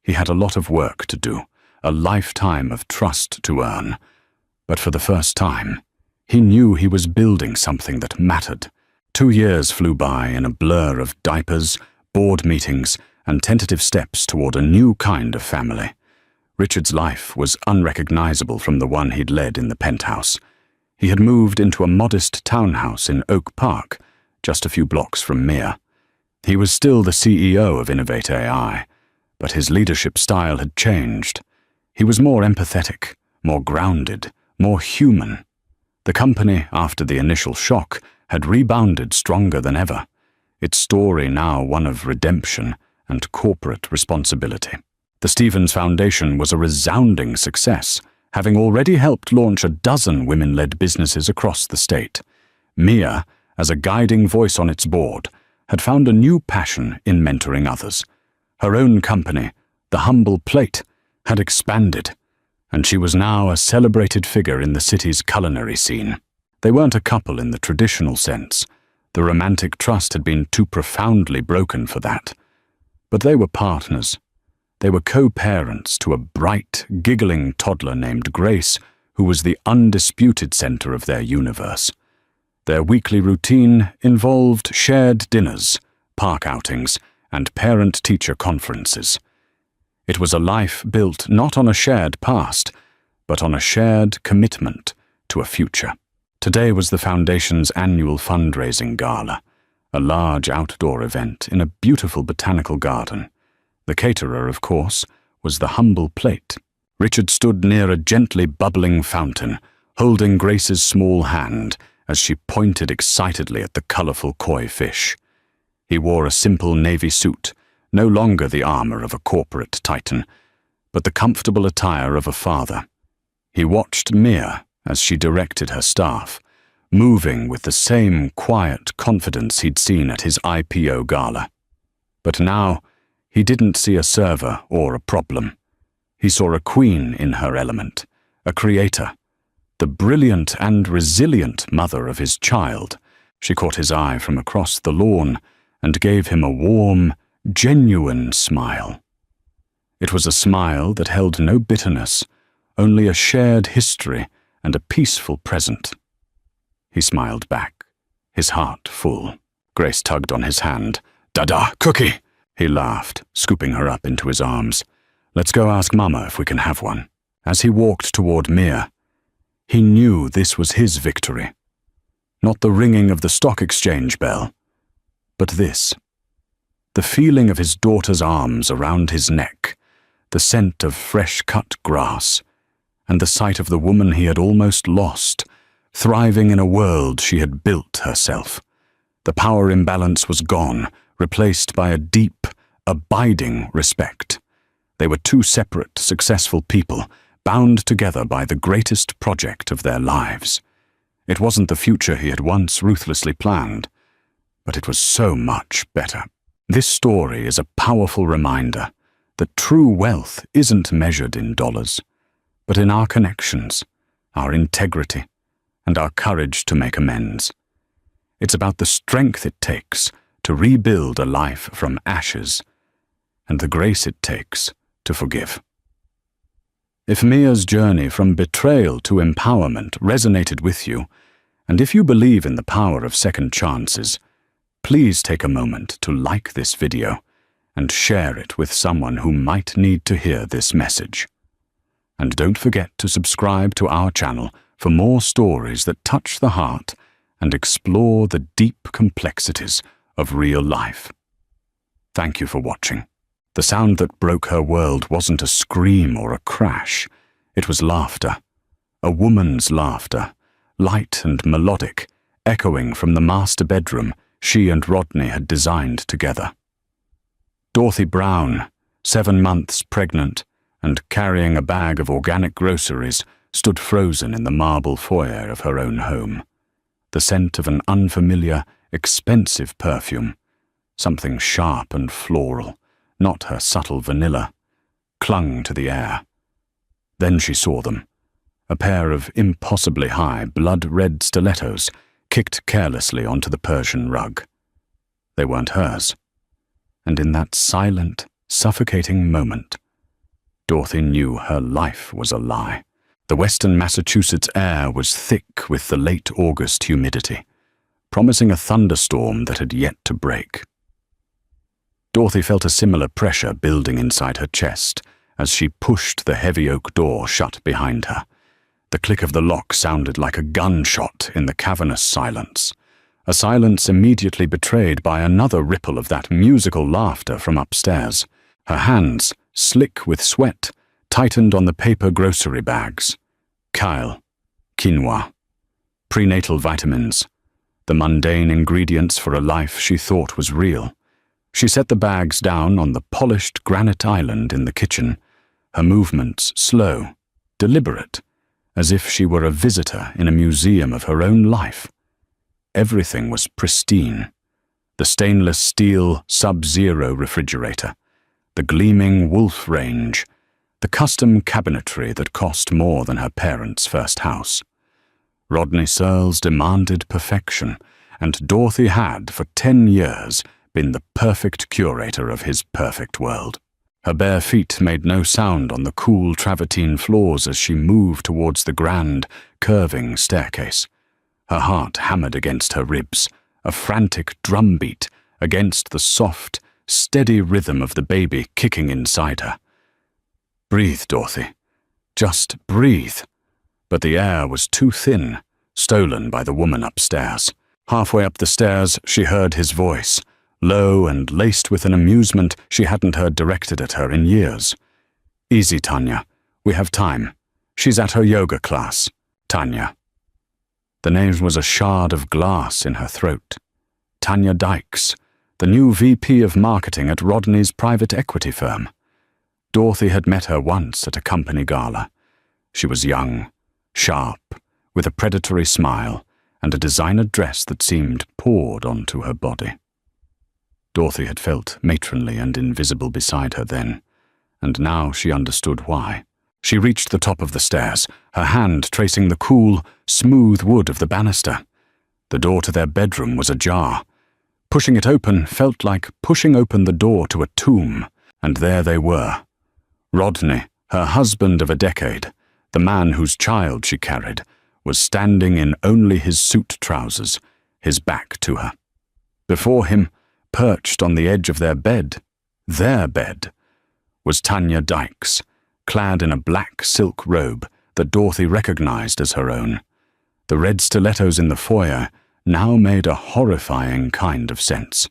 Speaker 1: He had a lot of work to do, a lifetime of trust to earn, but for the first time, he knew he was building something that mattered. 2 years flew by in a blur of diapers, board meetings, and tentative steps toward a new kind of family. Richard's life was unrecognizable from the one he'd led in the penthouse. He had moved into a modest townhouse in Oak Park, just a few blocks from Mir. He was still the CEO of Innovate AI, but his leadership style had changed. He was more empathetic, more grounded, more human. The company, after the initial shock, had rebounded stronger than ever, its story now one of redemption and corporate responsibility. The Stevens Foundation was a resounding success, having already helped launch a dozen women-led businesses across the state. Mia, as a guiding voice on its board, had found a new passion in mentoring others. Her own company, The Humble Plate, had expanded, and she was now a celebrated figure in the city's culinary scene. They weren't a couple in the traditional sense. The romantic trust had been too profoundly broken for that. But they were partners. They were co-parents to a bright, giggling toddler named Grace, who was the undisputed center of their universe. Their weekly routine involved shared dinners, park outings, and parent-teacher conferences. It was a life built not on a shared past, but on a shared commitment to a future. Today was the Foundation's annual fundraising gala, a large outdoor event in a beautiful botanical garden. The caterer, of course, was The Humble Plate. Richard stood near a gently bubbling fountain, holding Grace's small hand as she pointed excitedly at the colorful koi fish. He wore a simple navy suit, no longer the armor of a corporate titan, but the comfortable attire of a father. He watched Mia as she directed her staff, moving with the same quiet confidence he'd seen at his IPO gala. But now, he didn't see a server or a problem. He saw a queen in her element, a creator, the brilliant and resilient mother of his child. She caught his eye from across the lawn and gave him a warm, genuine smile. It was a smile that held no bitterness, only a shared history and a peaceful present. He smiled back, his heart full. Grace tugged on his hand. "Dada, cookie!" He laughed, scooping her up into his arms. "Let's go ask Mama if we can have one." As he walked toward Mia, he knew this was his victory. Not the ringing of the stock exchange bell, but this. The feeling of his daughter's arms around his neck, the scent of fresh-cut grass, and the sight of the woman he had almost lost, thriving in a world she had built herself. The power imbalance was gone, replaced by a deep, abiding respect. They were two separate, successful people, bound together by the greatest project of their lives. It wasn't the future he had once ruthlessly planned, but it was so much better. This story is a powerful reminder that true wealth isn't measured in dollars, but in our connections, our integrity, and our courage to make amends. It's about the strength it takes to rebuild a life from ashes, and the grace it takes to forgive. If Mia's journey from betrayal to empowerment resonated with you, and if you believe in the power of second chances, please take a moment to like this video and share it with someone who might need to hear this message. And don't forget to subscribe to our channel for more stories that touch the heart and explore the deep complexities of real life. Thank you for watching. The sound that broke her world wasn't a scream or a crash. It was laughter. A woman's laughter, light and melodic, echoing from the master bedroom she and Rodney had designed together. Dorothy Brown, 7 months pregnant and carrying a bag of organic groceries, stood frozen in the marble foyer of her own home. The scent of an unfamiliar, expensive perfume, something sharp and floral, not her subtle vanilla, clung to the air. Then she saw them, a pair of impossibly high, blood-red stilettos kicked carelessly onto the Persian rug. They weren't hers. And in that silent, suffocating moment, Dorothy knew her life was a lie. The western Massachusetts air was thick with the late August humidity, promising a thunderstorm that had yet to break. Dorothy felt a similar pressure building inside her chest as she pushed the heavy oak door shut behind her. The click of the lock sounded like a gunshot in the cavernous silence, a silence immediately betrayed by another ripple of that musical laughter from upstairs. Her hands, slick with sweat, tightened on the paper grocery bags. Kale, quinoa, prenatal vitamins, the mundane ingredients for a life she thought was real. She set the bags down on the polished granite island in the kitchen, her movements slow, deliberate, as if she were a visitor in a museum of her own life. Everything was pristine. The stainless steel Sub-Zero refrigerator, the gleaming Wolf range, the custom cabinetry that cost more than her parents' first house. Rodney Searles demanded perfection, and Dorothy had, for 10 years, been the perfect curator of his perfect world. Her bare feet made no sound on the cool travertine floors as she moved towards the grand, curving staircase. Her heart hammered against her ribs, a frantic drumbeat against the soft, steady rhythm of the baby kicking inside her. Breathe, Dorothy. Just breathe. But the air was too thin, stolen by the woman upstairs. Halfway up the stairs, she heard his voice, low and laced with an amusement she hadn't heard directed at her in years. Easy, Tanya. We have time. She's at her yoga class. Tanya. The name was a shard of glass in her throat. Tanya Dykes, the new VP of marketing at Rodney's private equity firm. Dorothy had met her once at a company gala. She was young, sharp, with a predatory smile and a designer dress that seemed poured onto her body. Dorothy had felt matronly and invisible beside her then, and now she understood why. She reached the top of the stairs, her hand tracing the cool, smooth wood of the banister. The door to their bedroom was ajar. Pushing it open felt like pushing open the door to a tomb, and there they were. Rodney, her husband of a decade, the man whose child she carried, was standing in only his suit trousers, his back to her. Before him, perched on the edge of their bed, was Tanya Dykes, clad in a black silk robe that Dorothy recognized as her own. The red stilettos in the foyer now made a horrifying kind of sense.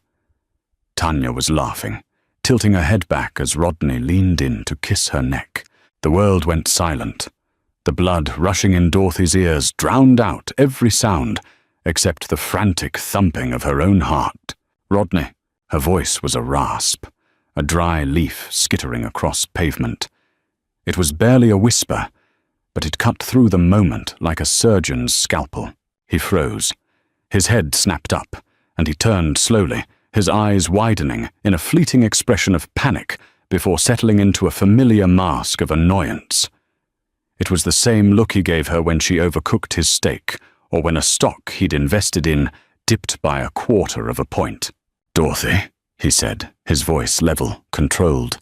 Speaker 1: Tanya was laughing, tilting her head back as Rodney leaned in to kiss her neck. The world went silent. The blood rushing in Dorothy's ears drowned out every sound except the frantic thumping of her own heart. Rodney, her voice was a rasp, a dry leaf skittering across pavement. It was barely a whisper, but it cut through the moment like a surgeon's scalpel. He froze. His head snapped up, and he turned slowly, his eyes widening in a fleeting expression of panic before settling into a familiar mask of annoyance. It was the same look he gave her when she overcooked his steak, or when a stock he'd invested in dipped by 1/4 of a point. "Dorothy," he said, his voice level, controlled.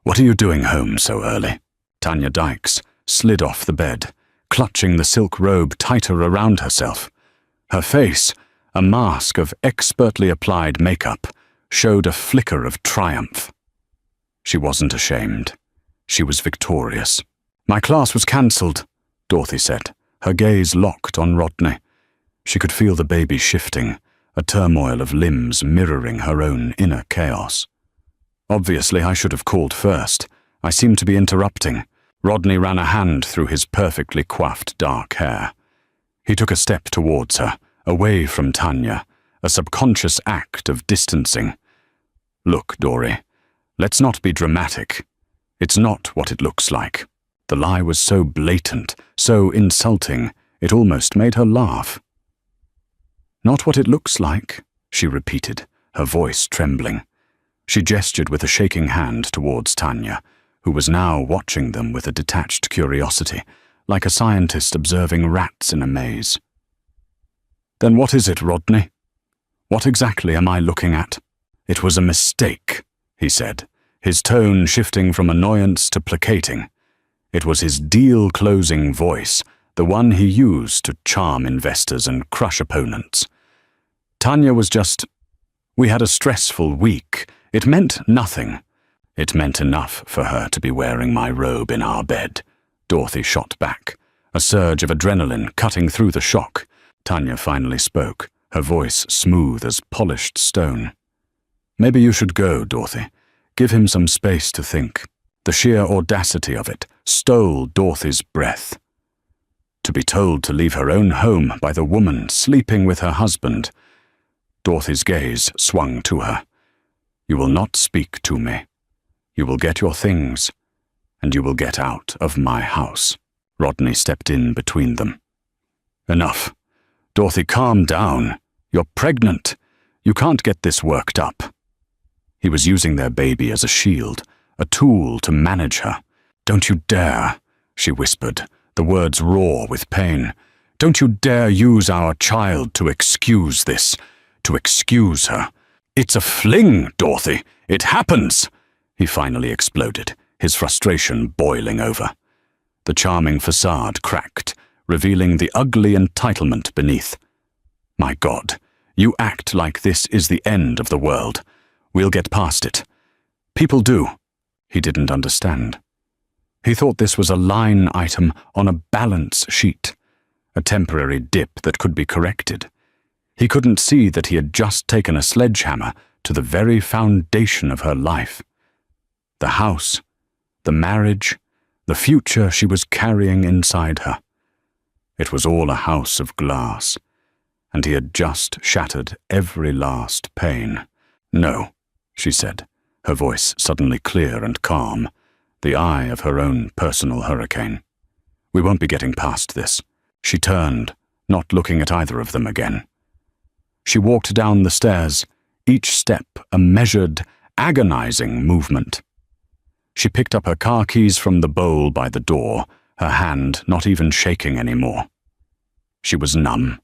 Speaker 1: "What are you doing home so early?" Tanya Dykes slid off the bed, clutching the silk robe tighter around herself. Her face, a mask of expertly applied makeup, showed a flicker of triumph. She wasn't ashamed. She was victorious. "My class was cancelled," Dorothy said, her gaze locked on Rodney. She could feel the baby shifting, a turmoil of limbs mirroring her own inner chaos. "Obviously, I should have called first. I seemed to be interrupting." Rodney ran a hand through his perfectly coiffed dark hair. He took a step towards her, away from Tanya, a subconscious act of distancing. Look, Dory, let's not be dramatic. It's not what it looks like. The lie was so blatant, so insulting, it almost made her laugh. Not what it looks like, she repeated, her voice trembling. She gestured with a shaking hand towards Tanya, who was now watching them with a detached curiosity, like a scientist observing rats in a maze. Then what is it, Rodney? What exactly am I looking at? It was a mistake, he said, his tone shifting from annoyance to placating. It was his deal-closing voice, the one he used to charm investors and crush opponents. Tanya was just... We had a stressful week. It meant nothing. It meant enough for her to be wearing my robe in our bed. Dorothy shot back, a surge of adrenaline cutting through the shock. Tanya finally spoke, her voice smooth as polished stone. Maybe you should go, Dorothy. Give him some space to think. The sheer audacity of it stole Dorothy's breath. To be told to leave her own home by the woman sleeping with her husband. Dorothy's gaze swung to her. You will not speak to me. You will get your things, and you will get out of my house. Rodney stepped in between them. Enough. Dorothy, calm down. You're pregnant. You can't get this worked up. He was using their baby as a shield, a tool to manage her. Don't you dare, she whispered, the words raw with pain. Don't you dare use our child to excuse this, to excuse her. It's a fling, Dorothy. It happens. He finally exploded, his frustration boiling over. The charming facade cracked, revealing the ugly entitlement beneath. My God, you act like this is the end of the world. We'll get past it. People do. He didn't understand. He thought this was a line item on a balance sheet, a temporary dip that could be corrected. He couldn't see that he had just taken a sledgehammer to the very foundation of her life. The house, the marriage, the future she was carrying inside her. It was all a house of glass, and he had just shattered every last pane. No, she said, her voice suddenly clear and calm, the eye of her own personal hurricane. We won't be getting past this. She turned, not looking at either of them again. She walked down the stairs, each step a measured, agonizing movement. She picked up her car keys from the bowl by the door, her hand not even shaking anymore. She was numb,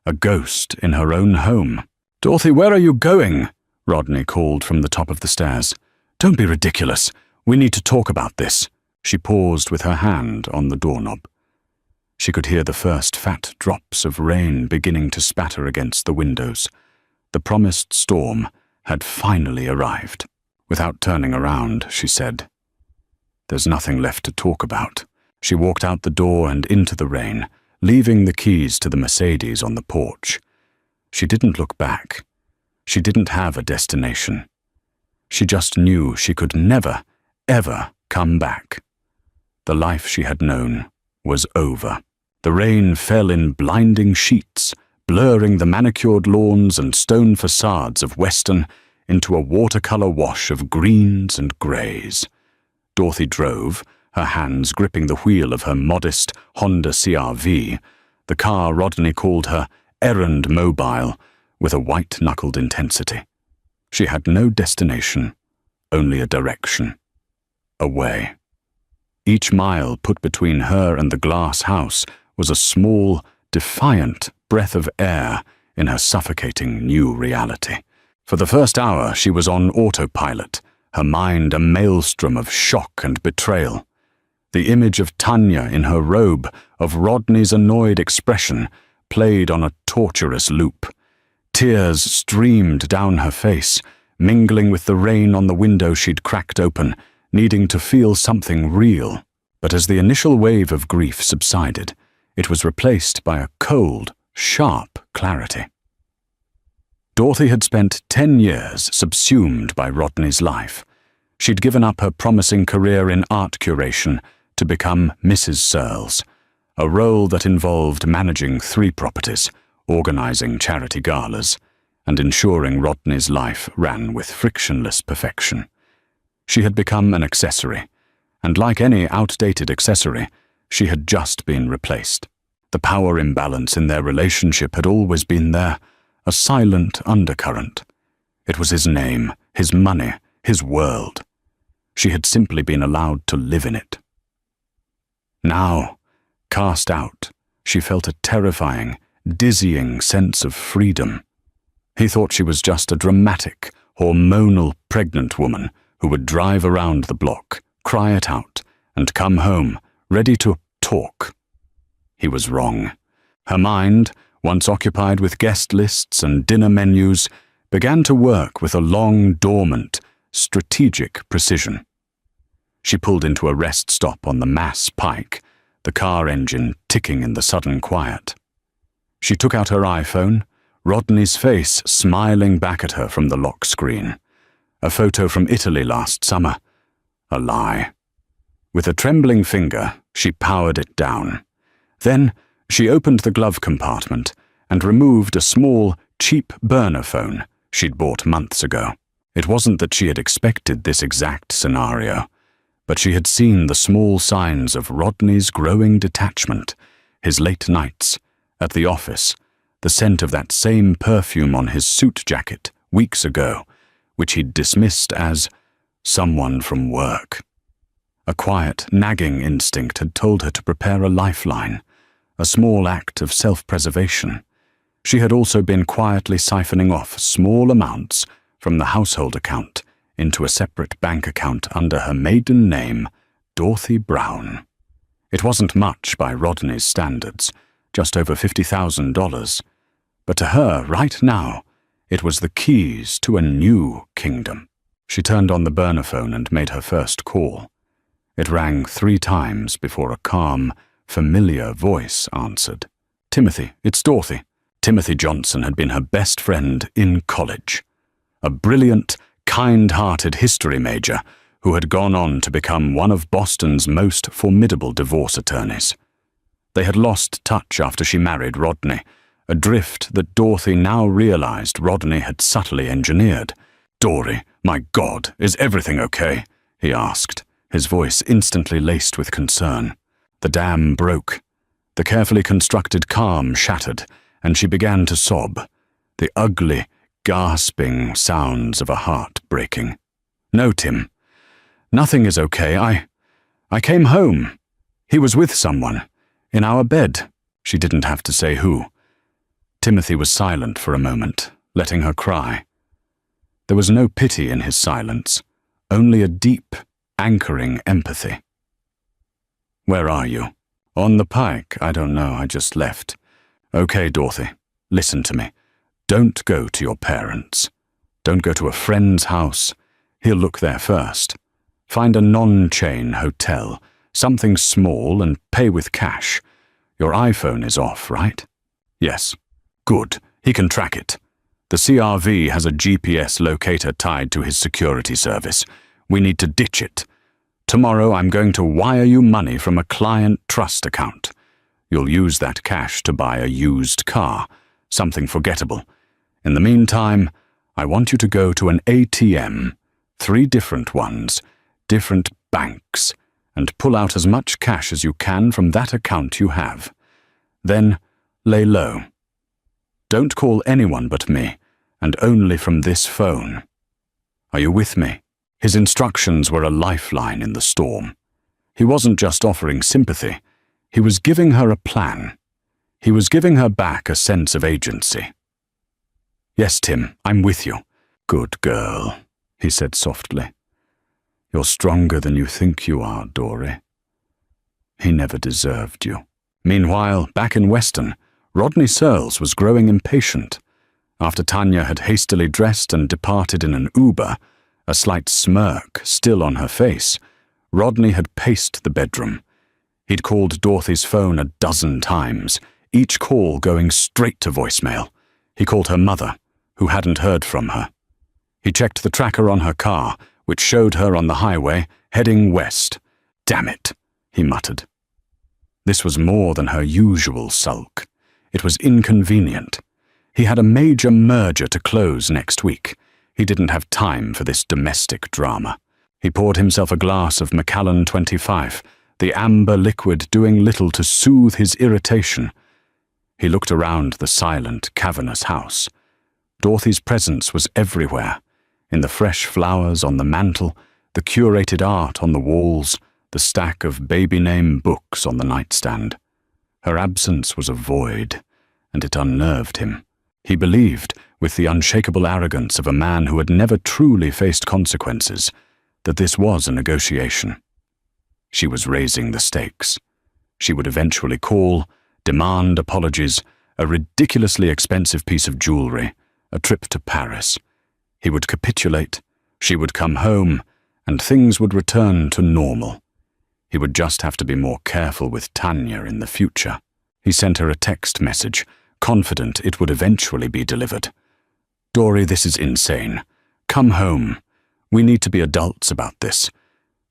Speaker 1: a ghost in her own home. Dorothy, where are you going? Rodney called from the top of the stairs. Don't be ridiculous. We need to talk about this. She paused with her hand on the doorknob. She could hear the first fat drops of rain beginning to spatter against the windows. The promised storm had finally arrived. Without turning around, she said, There's nothing left to talk about. She walked out the door and into the rain, leaving the keys to the Mercedes on the porch. She didn't look back. She didn't have a destination. She just knew she could never, ever come back. The life she had known was over. The rain fell in blinding sheets, blurring the manicured lawns and stone facades of Weston into a watercolor wash of greens and greys. Dorothy drove, her hands gripping the wheel of her modest Honda CR-V, the car Rodney called her errand mobile, with a white-knuckled intensity. She had no destination, only a direction. Away. Each mile put between her and the glass house was a small, defiant breath of air in her suffocating new reality. For the first hour she was on autopilot, her mind a maelstrom of shock and betrayal. The image of Tanya in her robe, of Rodney's annoyed expression, played on a torturous loop. Tears streamed down her face, mingling with the rain on the window she'd cracked open, needing to feel something real. But as the initial wave of grief subsided, it was replaced by a cold, sharp clarity. Dorothy had spent 10 years subsumed by Rodney's life. She'd given up her promising career in art curation to become Mrs. Searles, a role that involved managing 3 properties, organizing charity galas, and ensuring Rodney's life ran with frictionless perfection. She had become an accessory, and like any outdated accessory, she had just been replaced. The power imbalance in their relationship had always been there, a silent undercurrent. It was his name, his money, his world. She had simply been allowed to live in it. Now, cast out, she felt a terrifying, dizzying sense of freedom. He thought she was just a dramatic, hormonal pregnant woman who would drive around the block, cry it out, and come home, ready to talk. He was wrong. Her mind, once occupied with guest lists and dinner menus, began to work with a long, dormant, strategic precision. She pulled into a rest stop on the Mass Pike, the car engine ticking in the sudden quiet. She took out her iPhone, Rodney's face smiling back at her from the lock screen. A photo from Italy last summer. A lie. With a trembling finger, she powered it down. Then she opened the glove compartment and removed a small, cheap burner phone she'd bought months ago. It wasn't that she had expected this exact scenario, but she had seen the small signs of Rodney's growing detachment, his late nights, at the office, the scent of that same perfume on his suit jacket weeks ago, which he'd dismissed as someone from work. A quiet, nagging instinct had told her to prepare a lifeline, a small act of self-preservation. She had also been quietly siphoning off small amounts from the household account into a separate bank account under her maiden name, Dorothy Brown. It wasn't much by Rodney's standards, just over $50,000, but to her, right now, it was the keys to a new kingdom. She turned on the burner phone and made her first call. It rang 3 times before a calm, familiar voice answered. "Timothy, it's Dorothy." Timothy Johnson had been her best friend in college. A brilliant, kind-hearted history major who had gone on to become one of Boston's most formidable divorce attorneys. They had lost touch after she married Rodney, a drift that Dorothy now realized Rodney had subtly engineered. "Dory, my God, is everything okay?" he asked, his voice instantly laced with concern. The dam broke. The carefully constructed calm shattered, and she began to sob, the ugly, gasping sounds of a heart breaking. "No, Tim. Nothing is okay. I came home. He was with someone. In our bed." She didn't have to say who. Timothy was silent for a moment, letting her cry. There was no pity in his silence, only a deep, anchoring empathy. "Where are you?" "On the pike. I don't know. I just left." "Okay, Dorothy. Listen to me. Don't go to your parents. Don't go to a friend's house. He'll look there first. Find a non-chain hotel, something small, and pay with cash. Your iPhone is off, right?" "Yes." "Good. He can track it. The CRV has a GPS locator tied to his security service. We need to ditch it. Tomorrow I'm going to wire you money from a client trust account. You'll use that cash to buy a used car, something forgettable. In the meantime, I want you to go to an ATM, 3 different ones, different banks, and pull out as much cash as you can from that account you have. Then lay low. Don't call anyone but me, and only from this phone. Are you with me?" His instructions were a lifeline in the storm. He wasn't just offering sympathy. He was giving her a plan. He was giving her back a sense of agency. "Yes, Tim, I'm with you." "Good girl," he said softly. "You're stronger than you think you are, Dory. He never deserved you." Meanwhile, back in Weston, Rodney Searles was growing impatient. After Tanya had hastily dressed and departed in an Uber, a slight smirk still on her face, Rodney had paced the bedroom. He'd called Dorothy's phone a dozen times, each call going straight to voicemail. He called her mother, who hadn't heard from her. He checked the tracker on her car, which showed her on the highway, heading west. "Damn it," he muttered. This was more than her usual sulk. It was inconvenient. He had a major merger to close next week. He didn't have time for this domestic drama. He poured himself a glass of Macallan 25, the amber liquid doing little to soothe his irritation. He looked around the silent, cavernous house. Dorothy's presence was everywhere, in the fresh flowers on the mantel, the curated art on the walls, the stack of baby-name books on the nightstand. Her absence was a void, and it unnerved him. He believed, with the unshakable arrogance of a man who had never truly faced consequences, that this was a negotiation. She was raising the stakes. She would eventually call, demand apologies, a ridiculously expensive piece of jewelry, a trip to Paris. He would capitulate, she would come home, and things would return to normal. He would just have to be more careful with Tanya in the future. He sent her a text message, confident it would eventually be delivered. "Dory, this is insane. Come home. We need to be adults about this.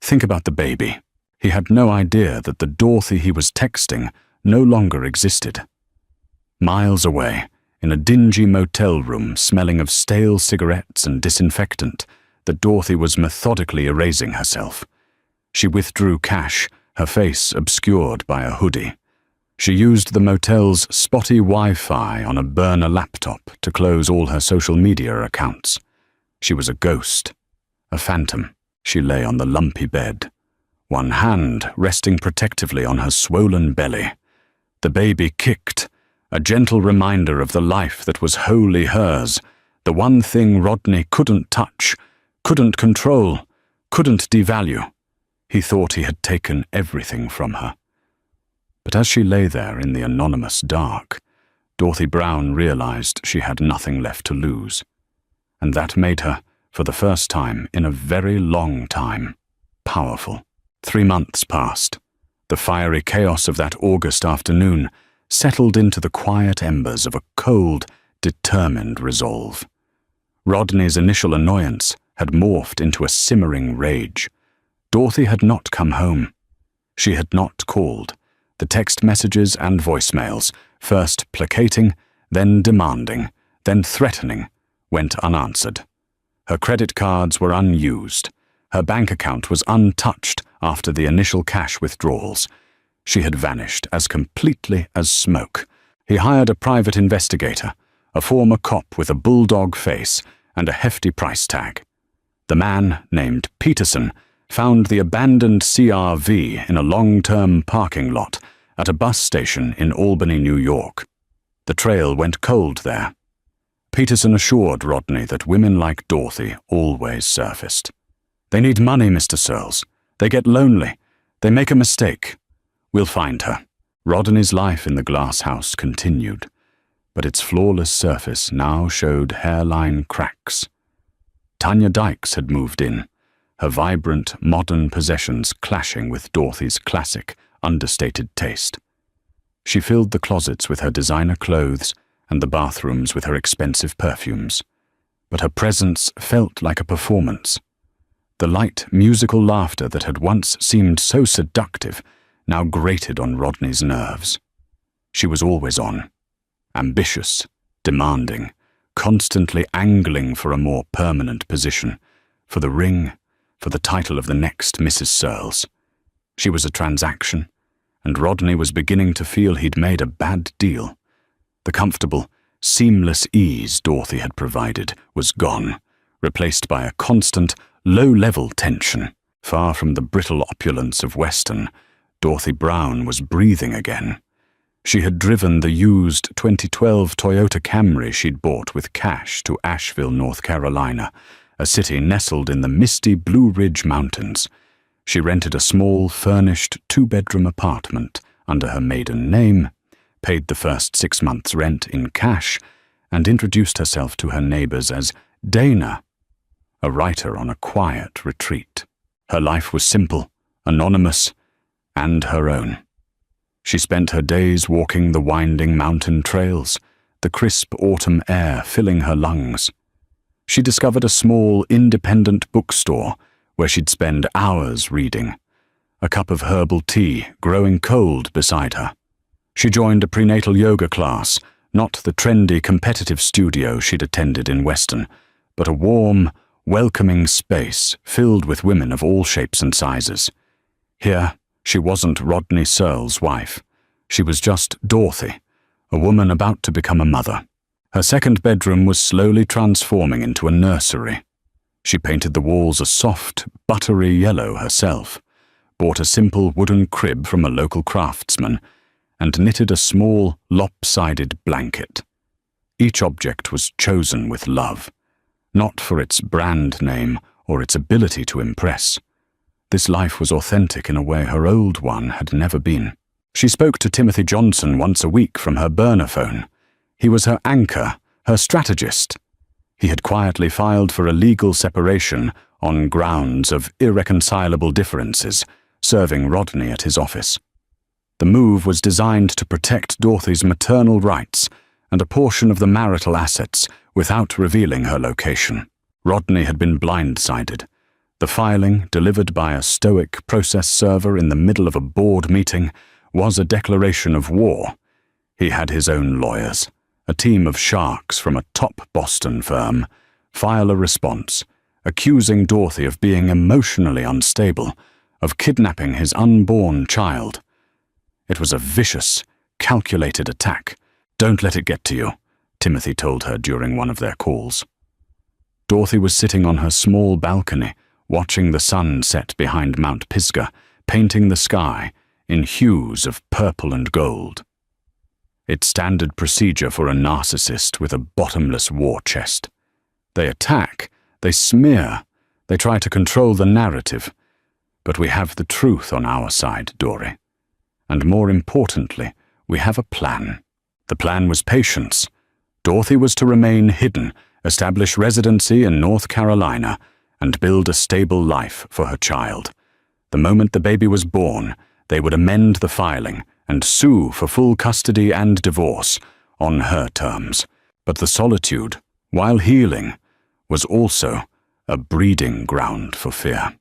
Speaker 1: Think about the baby." He had no idea that the Dorothy he was texting no longer existed. Miles away, in a dingy motel room smelling of stale cigarettes and disinfectant, the Dorothy was methodically erasing herself. She withdrew cash, her face obscured by a hoodie. She used the motel's spotty Wi-Fi on a burner laptop to close all her social media accounts. She was a ghost, a phantom. She lay on the lumpy bed, one hand resting protectively on her swollen belly. The baby kicked, a gentle reminder of the life that was wholly hers, the one thing Rodney couldn't touch, couldn't control, couldn't devalue. He thought he had taken everything from her. But as she lay there in the anonymous dark, Dorothy Brown realized she had nothing left to lose. And that made her, for the first time in a very long time, powerful. 3 months passed. The fiery chaos of that August afternoon settled into the quiet embers of a cold, determined resolve. Rodney's initial annoyance had morphed into a simmering rage. Dorothy had not come home. She had not called. The text messages and voicemails, first placating, then demanding, then threatening, went unanswered. Her credit cards were unused. Her bank account was untouched after the initial cash withdrawals. She had vanished as completely as smoke. He hired a private investigator, a former cop with a bulldog face and a hefty price tag. The man, named Peterson, found the abandoned CR-V in a long-term parking lot at a bus station in Albany, New York. The trail went cold there. Peterson assured Rodney that women like Dorothy always surfaced. "They need money, Mr. Searles. They get lonely. They make a mistake. We'll find her." Rodney's life in the glass house continued, but its flawless surface now showed hairline cracks. Tanya Dykes had moved in, her vibrant, modern possessions clashing with Dorothy's classic, understated taste. She filled the closets with her designer clothes and the bathrooms with her expensive perfumes, but her presence felt like a performance. The light, musical laughter that had once seemed so seductive now grated on Rodney's nerves. She was always on, ambitious, demanding, constantly angling for a more permanent position, for the ring, for the title of the next Mrs. Searles. She was a transaction, and Rodney was beginning to feel he'd made a bad deal. The comfortable, seamless ease Dorothy had provided was gone, replaced by a constant, low-level tension. Far from the brittle opulence of Weston, Dorothy Brown was breathing again. She had driven the used 2012 Toyota Camry she'd bought with cash to Asheville, North Carolina, a city nestled in the misty Blue Ridge Mountains. She rented a small, furnished 2-bedroom apartment under her maiden name, paid the first 6 months' rent in cash, and introduced herself to her neighbors as Dana, a writer on a quiet retreat. Her life was simple, anonymous, and her own. She spent her days walking the winding mountain trails, the crisp autumn air filling her lungs. She discovered a small, independent bookstore where she'd spend hours reading, a cup of herbal tea growing cold beside her. She joined a prenatal yoga class, not the trendy competitive studio she'd attended in Weston, but a warm, welcoming space filled with women of all shapes and sizes. Here, she wasn't Rodney Searle's wife. She was just Dorothy, a woman about to become a mother. Her second bedroom was slowly transforming into a nursery. She painted the walls a soft, buttery yellow herself, bought a simple wooden crib from a local craftsman, and knitted a small, lopsided blanket. Each object was chosen with love, not for its brand name or its ability to impress. This life was authentic in a way her old one had never been. She spoke to Timothy Johnson once a week from her burner phone. He was her anchor, her strategist. He had quietly filed for a legal separation on grounds of irreconcilable differences, serving Rodney at his office. The move was designed to protect Dorothy's maternal rights and a portion of the marital assets without revealing her location. Rodney had been blindsided. The filing, delivered by a stoic process server in the middle of a board meeting, was a declaration of war. He had his own lawyers, a team of sharks from a top Boston firm, file a response, accusing Dorothy of being emotionally unstable, of kidnapping his unborn child. It was a vicious, calculated attack. "Don't let it get to you," Timothy told her during one of their calls. Dorothy was sitting on her small balcony, watching the sun set behind Mount Pisgah, painting the sky in hues of purple and gold. It's standard procedure for a narcissist with a bottomless war chest. They attack, they smear, they try to control the narrative. But we have the truth on our side, Dory. And more importantly, we have a plan. The plan was patience. Dorothy was to remain hidden, establish residency in North Carolina, and build a stable life for her child. The moment the baby was born, they would amend the filing and sue for full custody and divorce on her terms. But the solitude, while healing, was also a breeding ground for fear.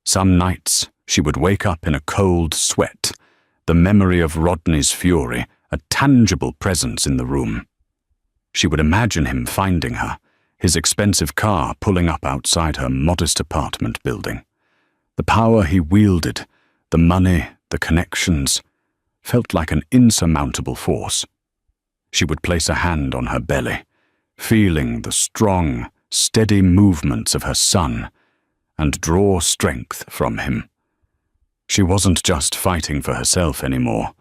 Speaker 1: Some nights she would wake up in a cold sweat, the memory of Rodney's fury a tangible presence in the room. She would imagine him finding her, his expensive car pulling up outside her modest apartment building. The power he wielded, the money, the connections, felt like an insurmountable force. She would place a hand on her belly, feeling the strong, steady movements of her son, and draw strength from him. She wasn't just fighting for herself anymore.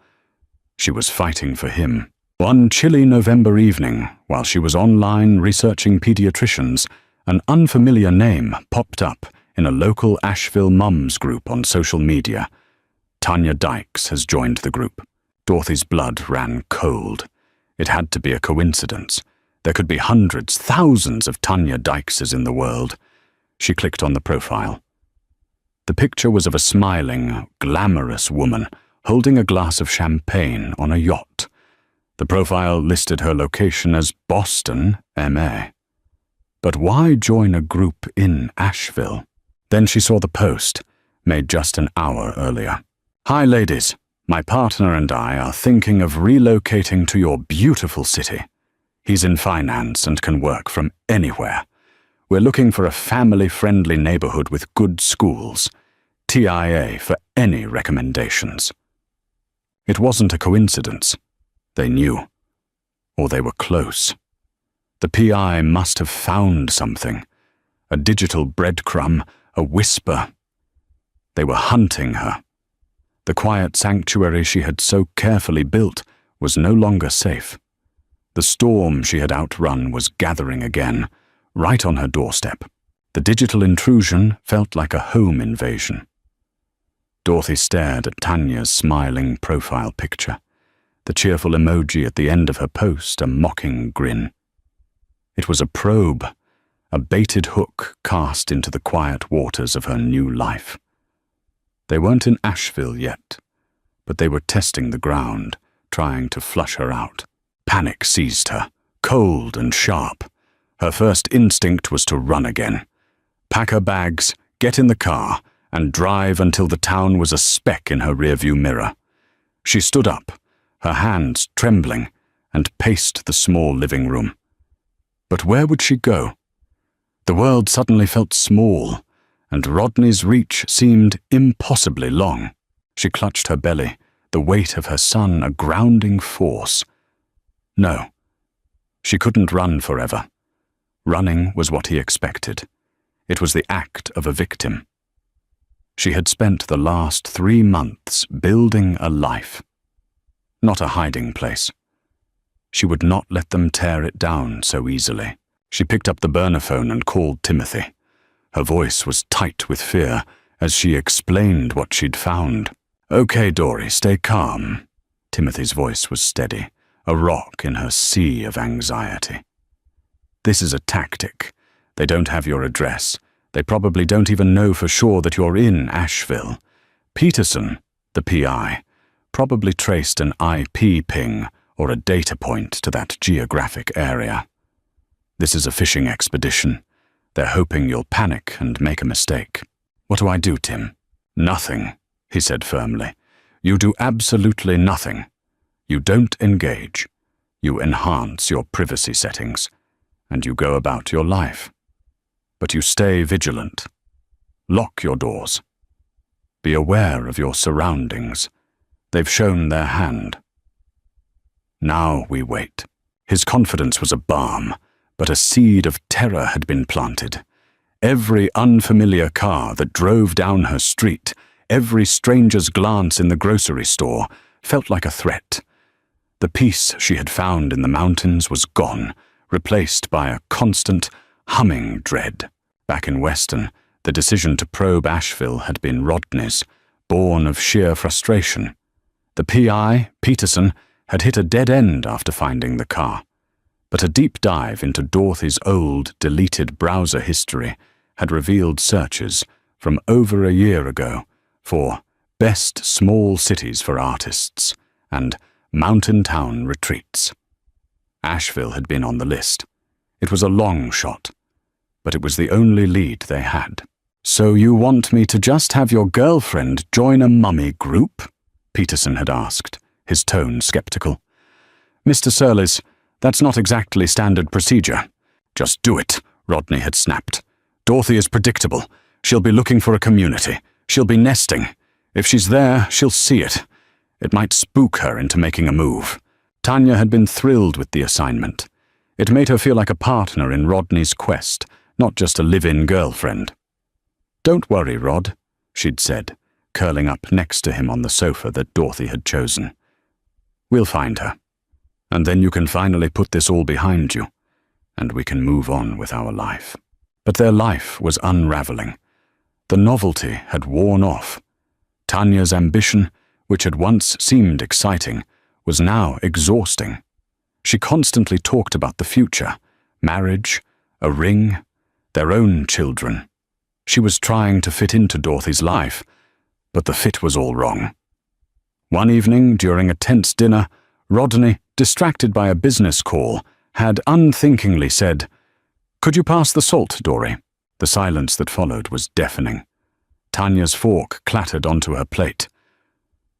Speaker 1: She was fighting for him. One chilly November evening, while she was online researching pediatricians, an unfamiliar name popped up in a local Asheville moms group on social media. Tanya Dykes has joined the group. Dorothy's blood ran cold. It had to be a coincidence. There could be hundreds, thousands of Tanya Dykeses in the world. She clicked on the profile. The picture was of a smiling, glamorous woman holding a glass of champagne on a yacht. The profile listed her location as Boston, MA. But why join a group in Asheville? Then she saw the post, made just an hour earlier. "Hi ladies, my partner and I are thinking of relocating to your beautiful city. He's in finance and can work from anywhere. We're looking for a family-friendly neighborhood with good schools. TIA for any recommendations." It wasn't a coincidence. They knew. Or they were close. The PI must have found something. A digital breadcrumb, a whisper. They were hunting her. The quiet sanctuary she had so carefully built was no longer safe. The storm she had outrun was gathering again, right on her doorstep. The digital intrusion felt like a home invasion. Dorothy stared at Tanya's smiling profile picture, the cheerful emoji at the end of her post a mocking grin. It was a probe, a baited hook cast into the quiet waters of her new life. They weren't in Asheville yet, but they were testing the ground, trying to flush her out. Panic seized her, cold and sharp. Her first instinct was to run again. Pack her bags, get in the car, and drive until the town was a speck in her rearview mirror. She stood up, her hands trembling, and paced the small living room. But where would she go? The world suddenly felt small, and Rodney's reach seemed impossibly long. She clutched her belly, the weight of her son a grounding force. No, she couldn't run forever. Running was what he expected. It was the act of a victim. She had spent the last 3 months building a life, not a hiding place. She would not let them tear it down so easily. She picked up the burner phone and called Timothy. Her voice was tight with fear as she explained what she'd found. "Okay, Dory, stay calm." Timothy's voice was steady, a rock in her sea of anxiety. "This is a tactic. They don't have your address. They probably don't even know for sure that you're in Asheville. Peterson, the PI, probably traced an IP ping or a data point to that geographic area. This is a fishing expedition. They're hoping you'll panic and make a mistake." "What do I do, Tim?" "Nothing," he said firmly. "You do absolutely nothing. You don't engage. You enhance your privacy settings, and you go about your life. But you stay vigilant. Lock your doors. Be aware of your surroundings. They've shown their hand." Now we wait. His confidence was a balm, but a seed of terror had been planted. Every unfamiliar car that drove down her street, every stranger's glance in the grocery store, felt like a threat. The peace she had found in the mountains was gone, replaced by a constant, humming dread. Back in Weston, the decision to probe Asheville had been Rodney's, born of sheer frustration. The PI, Peterson, had hit a dead end after finding the car. But a deep dive into Dorothy's old, deleted browser history had revealed searches from over a year ago for best small cities for artists and mountain town retreats. Asheville had been on the list. It was a long shot, but it was the only lead they had. "So you want me to just have your girlfriend join a mummy group?" Peterson had asked, his tone skeptical. "Mr. Surlis, that's not exactly standard procedure." "Just do it," Rodney had snapped. "Dorothy is predictable. She'll be looking for a community. She'll be nesting. If she's there, she'll see it. It might spook her into making a move." Tanya had been thrilled with the assignment. It made her feel like a partner in Rodney's quest, not just a live-in girlfriend. "Don't worry, Rod," she'd said, curling up next to him on the sofa that Dorothy had chosen. "We'll find her. And then you can finally put this all behind you, and we can move on with our life." But their life was unraveling. The novelty had worn off. Tanya's ambition, which had once seemed exciting, was now exhausting. She constantly talked about the future, marriage, a ring, their own children. She was trying to fit into Dorothy's life, but the fit was all wrong. One evening, during a tense dinner, Rodney, distracted by a business call, had unthinkingly said, "Could you pass the salt, Dory?" The silence that followed was deafening. Tanya's fork clattered onto her plate.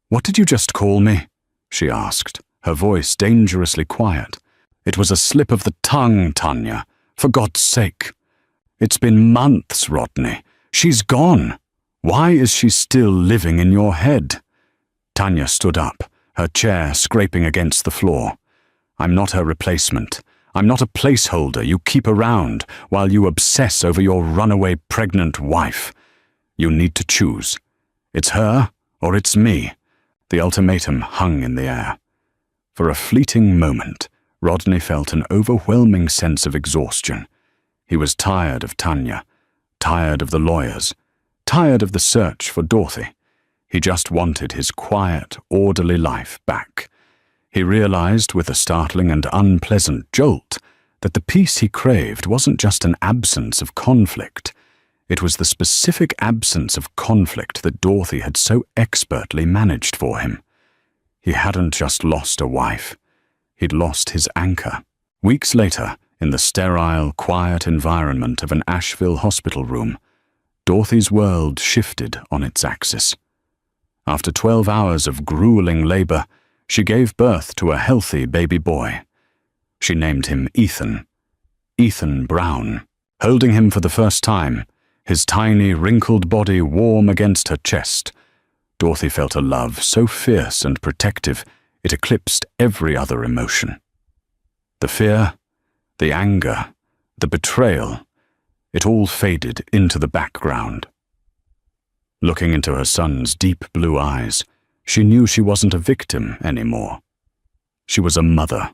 Speaker 1: "What did you just call me?" she asked, her voice dangerously quiet. "It was a slip of the tongue, Tanya. For God's sake." "It's been months, Rodney. She's gone. Why is she still living in your head?" Tanya stood up, her chair scraping against the floor. "I'm not her replacement. I'm not a placeholder you keep around while you obsess over your runaway pregnant wife. You need to choose. It's her or it's me." The ultimatum hung in the air. For a fleeting moment, Rodney felt an overwhelming sense of exhaustion. He was tired of Tanya, tired of the lawyers, tired of the search for Dorothy. He just wanted his quiet, orderly life back. He realized with a startling and unpleasant jolt that the peace he craved wasn't just an absence of conflict. It was the specific absence of conflict that Dorothy had so expertly managed for him. He hadn't just lost a wife. He'd lost his anchor. Weeks later, in the sterile, quiet environment of an Asheville hospital room, Dorothy's world shifted on its axis. After 12 hours of grueling labor, She gave birth to a healthy baby boy. She named him Ethan. Ethan Brown. Holding him for the first time, his tiny, wrinkled body warm against her chest, Dorothy felt a love so fierce and protective it eclipsed every other emotion. The fear, the anger, the betrayal, it all faded into the background. Looking into her son's deep blue eyes, she knew she wasn't a victim anymore. She was a mother,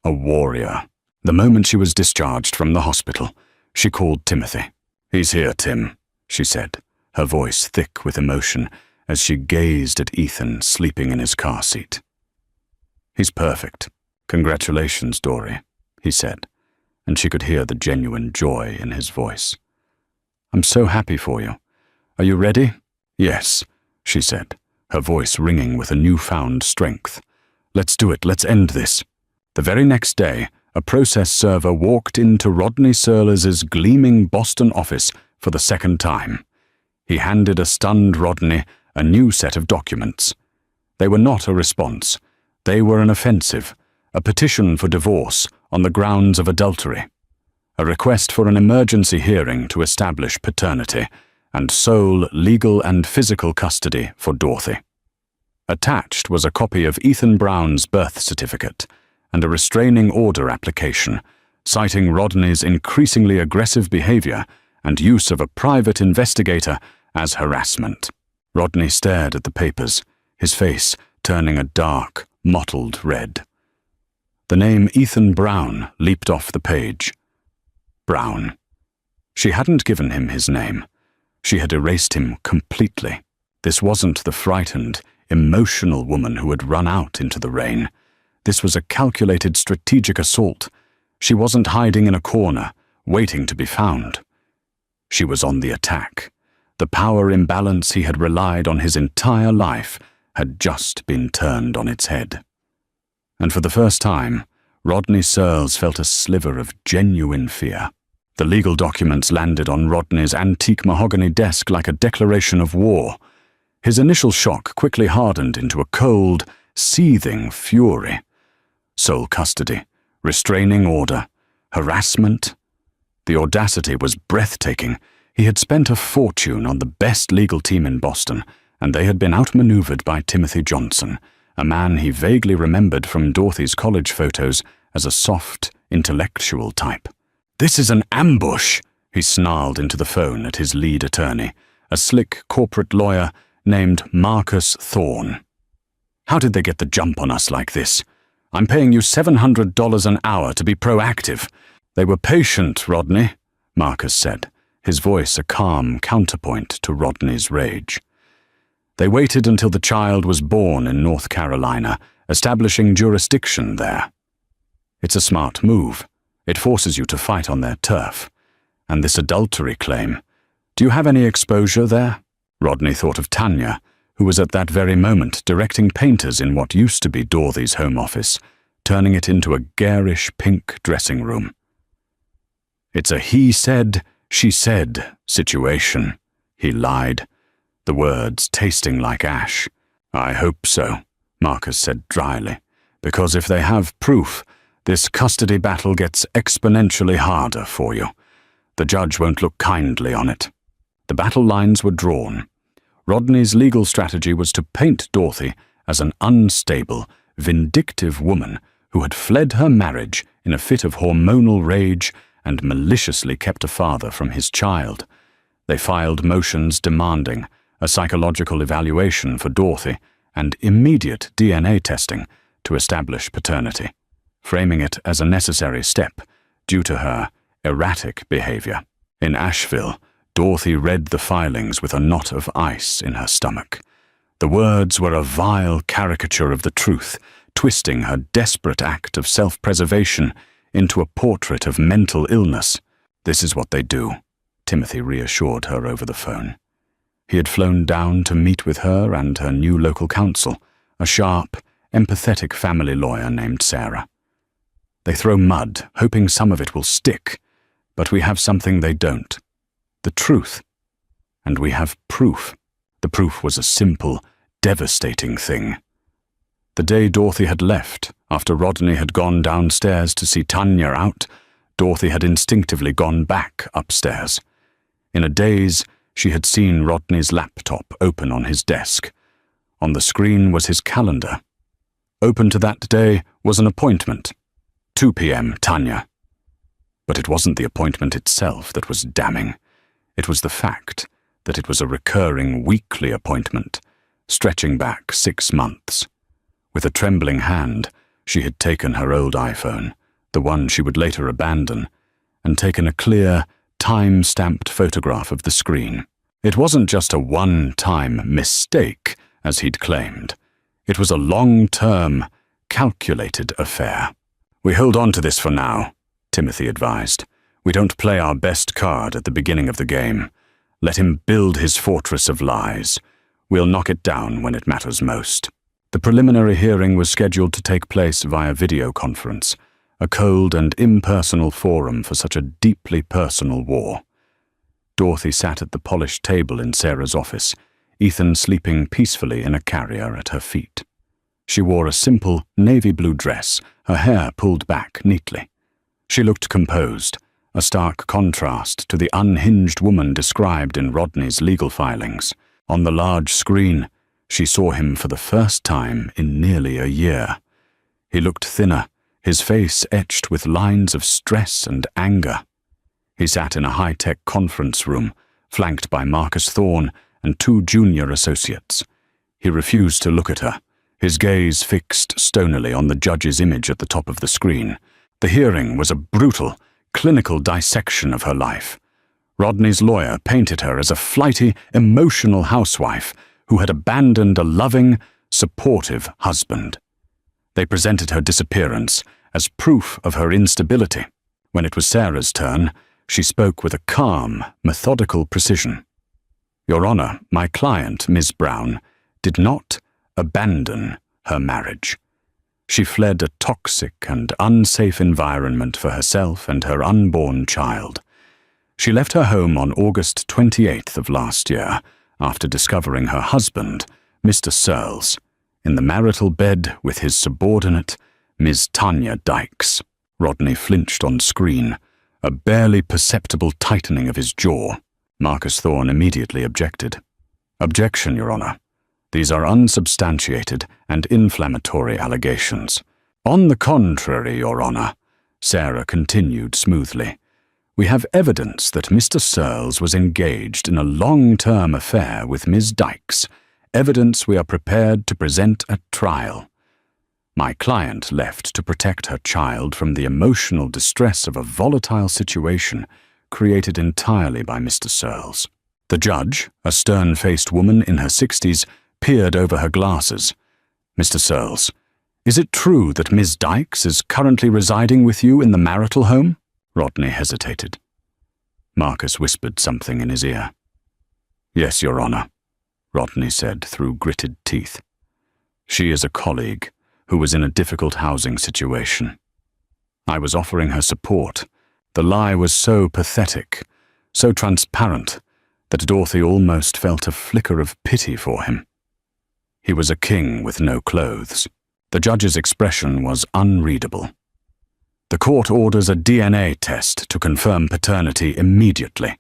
Speaker 1: a warrior. The moment she was discharged from the hospital, she called Timothy. "He's here, Tim," she said, her voice thick with emotion as she gazed at Ethan sleeping in his car seat. "He's perfect. Congratulations, Dory," he said, and she could hear the genuine joy in his voice. "I'm so happy for you. Are you ready?" "Yes," she said, her voice ringing with a newfound strength. "Let's do it. Let's end this." The very next day, a process server walked into Rodney Searles' gleaming Boston office for the second time. He handed a stunned Rodney a new set of documents. They were not a response. They were an offensive, a petition for divorce on the grounds of adultery, a request for an emergency hearing to establish paternity, and sole legal and physical custody for Dorothy. Attached was a copy of Ethan Brown's birth certificate and a restraining order application, citing Rodney's increasingly aggressive behavior and use of a private investigator as harassment. Rodney stared at the papers, his face turning a dark, mottled red. The name Ethan Brown leaped off the page. Brown. She hadn't given him his name. She had erased him completely. This wasn't the frightened, emotional woman who had run out into the rain. This was a calculated strategic assault. She wasn't hiding in a corner, waiting to be found. She was on the attack. The power imbalance he had relied on his entire life had just been turned on its head. And for the first time, Rodney Searles felt a sliver of genuine fear. The legal documents landed on Rodney's antique mahogany desk like a declaration of war. His initial shock quickly hardened into a cold, seething fury. Sole custody, restraining order, harassment. The audacity was breathtaking. He had spent a fortune on the best legal team in Boston, and they had been outmaneuvered by Timothy Johnson, a man he vaguely remembered from Dorothy's college photos as a soft, intellectual type. "This is an ambush," he snarled into the phone at his lead attorney, a slick corporate lawyer named Marcus Thorne. "How did they get the jump on us like this? I'm paying you $700 an hour to be proactive." "They were patient, Rodney," Marcus said, his voice a calm counterpoint to Rodney's rage. "They waited until the child was born in North Carolina, establishing jurisdiction there. It's a smart move. It forces you to fight on their turf. And this adultery claim, do you have any exposure there?" Rodney thought of Tanya, who was at that very moment directing painters in what used to be Dorothy's home office, turning it into a garish pink dressing room. "It's a he said, she said situation," he lied, the words tasting like ash. "I hope so," Marcus said dryly, "because if they have proof, this custody battle gets exponentially harder for you. The judge won't look kindly on it." The battle lines were drawn. Rodney's legal strategy was to paint Dorothy as an unstable, vindictive woman who had fled her marriage in a fit of hormonal rage and maliciously kept a father from his child. They filed motions demanding a psychological evaluation for Dorothy and immediate DNA testing to establish paternity, framing it as a necessary step due to her erratic behavior. In Asheville, Dorothy read the filings with a knot of ice in her stomach. The words were a vile caricature of the truth, twisting her desperate act of self-preservation into a portrait of mental illness. "This is what they do," Timothy reassured her over the phone. He had flown down to meet with her and her new local counsel, a sharp, empathetic family lawyer named Sarah. "They throw mud, hoping some of it will stick, but we have something they don't. The truth. And we have proof." The proof was a simple, devastating thing. The day Dorothy had left, after Rodney had gone downstairs to see Tanya out, Dorothy had instinctively gone back upstairs. In a daze, she had seen Rodney's laptop open on his desk. On the screen was his calendar. Open to that day was an appointment. 2 p.m. Tanya. But it wasn't the appointment itself that was damning. It was the fact that it was a recurring weekly appointment, stretching back 6 months. With a trembling hand, she had taken her old iPhone, the one she would later abandon, and taken a clear, time-stamped photograph of the screen. It wasn't just a one-time mistake, as he'd claimed. It was a long-term, calculated affair. "We hold on to this for now," Timothy advised. "We don't play our best card at the beginning of the game. Let him build his fortress of lies. We'll knock it down when it matters most." The preliminary hearing was scheduled to take place via video conference, a cold and impersonal forum for such a deeply personal war. Dorothy sat at the polished table in Sarah's office, Ethan sleeping peacefully in a carrier at her feet. She wore a simple navy blue dress, her hair pulled back neatly. She looked composed, a stark contrast to the unhinged woman described in Rodney's legal filings. On the large screen, she saw him for the first time in nearly a year. He looked thinner, his face etched with lines of stress and anger. He sat in a high-tech conference room, flanked by Marcus Thorne and 2 junior associates. He refused to look at her, his gaze fixed stonily on the judge's image at the top of the screen. The hearing was a brutal, clinical dissection of her life. Rodney's lawyer painted her as a flighty, emotional housewife who had abandoned a loving, supportive husband. They presented her disappearance as proof of her instability. When it was Sarah's turn, she spoke with a calm, methodical precision. "Your Honor, my client, Ms. Brown, did not abandon her marriage. She fled a toxic and unsafe environment for herself and her unborn child. She left her home on August 28th of last year after discovering her husband, Mr. Searles, in the marital bed with his subordinate, Ms. Tanya Dykes." Rodney flinched on screen, a barely perceptible tightening of his jaw. Marcus Thorne immediately objected. "Objection, Your Honor. These are unsubstantiated and inflammatory allegations." "On the contrary, Your Honor," Sarah continued smoothly, "we have evidence that Mr. Searles was engaged in a long-term affair with Ms. Dykes, evidence we are prepared to present at trial. My client left to protect her child from the emotional distress of a volatile situation created entirely by Mr. Searles." The judge, a stern-faced woman in her 60s, peered over her glasses. "Mr. Searles, is it true that Ms. Dykes is currently residing with you in the marital home?" Rodney hesitated. Marcus whispered something in his ear. "Yes, Your Honor," Rodney said through gritted teeth. "She is a colleague who was in a difficult housing situation. I was offering her support. The lie was so pathetic, so transparent, that Dorothy almost felt a flicker of pity for him. He was a king with no clothes." The judge's expression was unreadable. "The court orders a DNA test to confirm paternity immediately.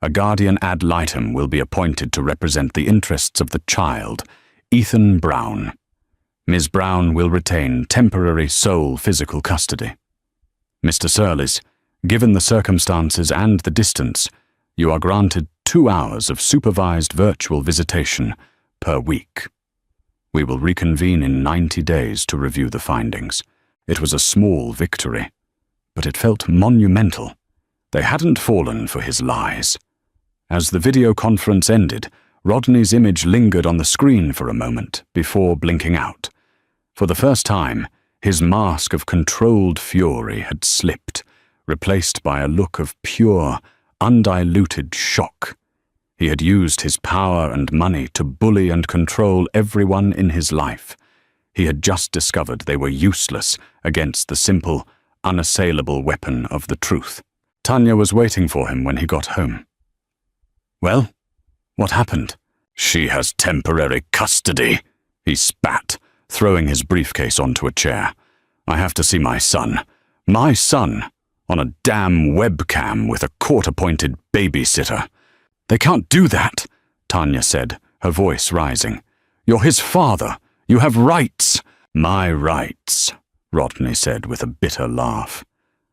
Speaker 1: A guardian ad litem will be appointed to represent the interests of the child, Ethan Brown. Ms. Brown will retain temporary sole physical custody. Mr. Searles, given the circumstances and the distance, you are granted 2 hours of supervised virtual visitation per week. We will reconvene in 90 days to review the findings." It was a small victory, but it felt monumental. They hadn't fallen for his lies. As the video conference ended, Rodney's image lingered on the screen for a moment before blinking out. For the first time, his mask of controlled fury had slipped, replaced by a look of pure, undiluted shock. He had used his power and money to bully and control everyone in his life. He had just discovered they were useless against the simple, unassailable weapon of the truth. Tanya was waiting for him when he got home. "Well, what happened?" "She has temporary custody," he spat, throwing his briefcase onto a chair. "I have to see my son. My son! On a damn webcam with a court-appointed babysitter." "They can't do that," Tanya said, her voice rising. "You're his father. You have rights." "My rights," Rodney said with a bitter laugh,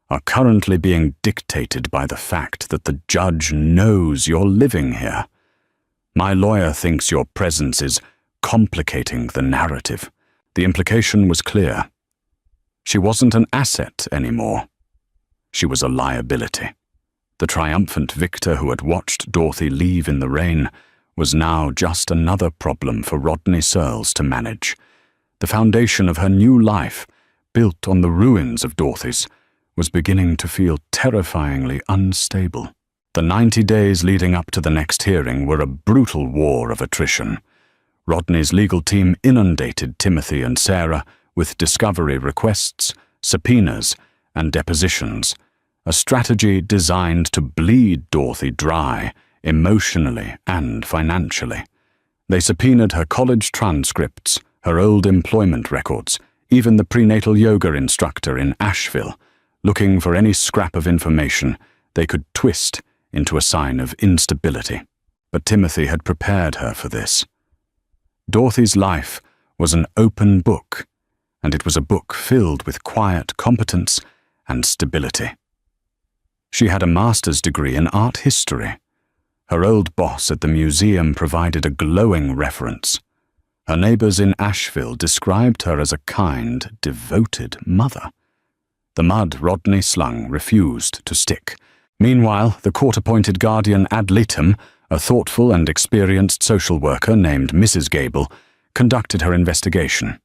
Speaker 1: "are currently being dictated by the fact that the judge knows you're living here. My lawyer thinks your presence is complicating the narrative." The implication was clear. She wasn't an asset anymore. She was a liability. The triumphant victor who had watched Dorothy leave in the rain was now just another problem for Rodney Searles to manage. The foundation of her new life, built on the ruins of Dorothy's, was beginning to feel terrifyingly unstable. The 90 days leading up to the next hearing were a brutal war of attrition. Rodney's legal team inundated Timothy and Sarah with discovery requests, subpoenas, and depositions, a strategy designed to bleed Dorothy dry emotionally and financially. They subpoenaed her college transcripts, her old employment records, even the prenatal yoga instructor in Asheville, looking for any scrap of information they could twist into a sign of instability. But Timothy had prepared her for this. Dorothy's life was an open book, and it was a book filled with quiet competence and stability. She had a master's degree in art history. Her old boss at the museum provided a glowing reference. Her neighbors in Asheville described her as a kind, devoted mother. The mud Rodney slung refused to stick. Meanwhile, the court-appointed guardian ad litem, a thoughtful and experienced social worker named Mrs. Gable, conducted her investigation.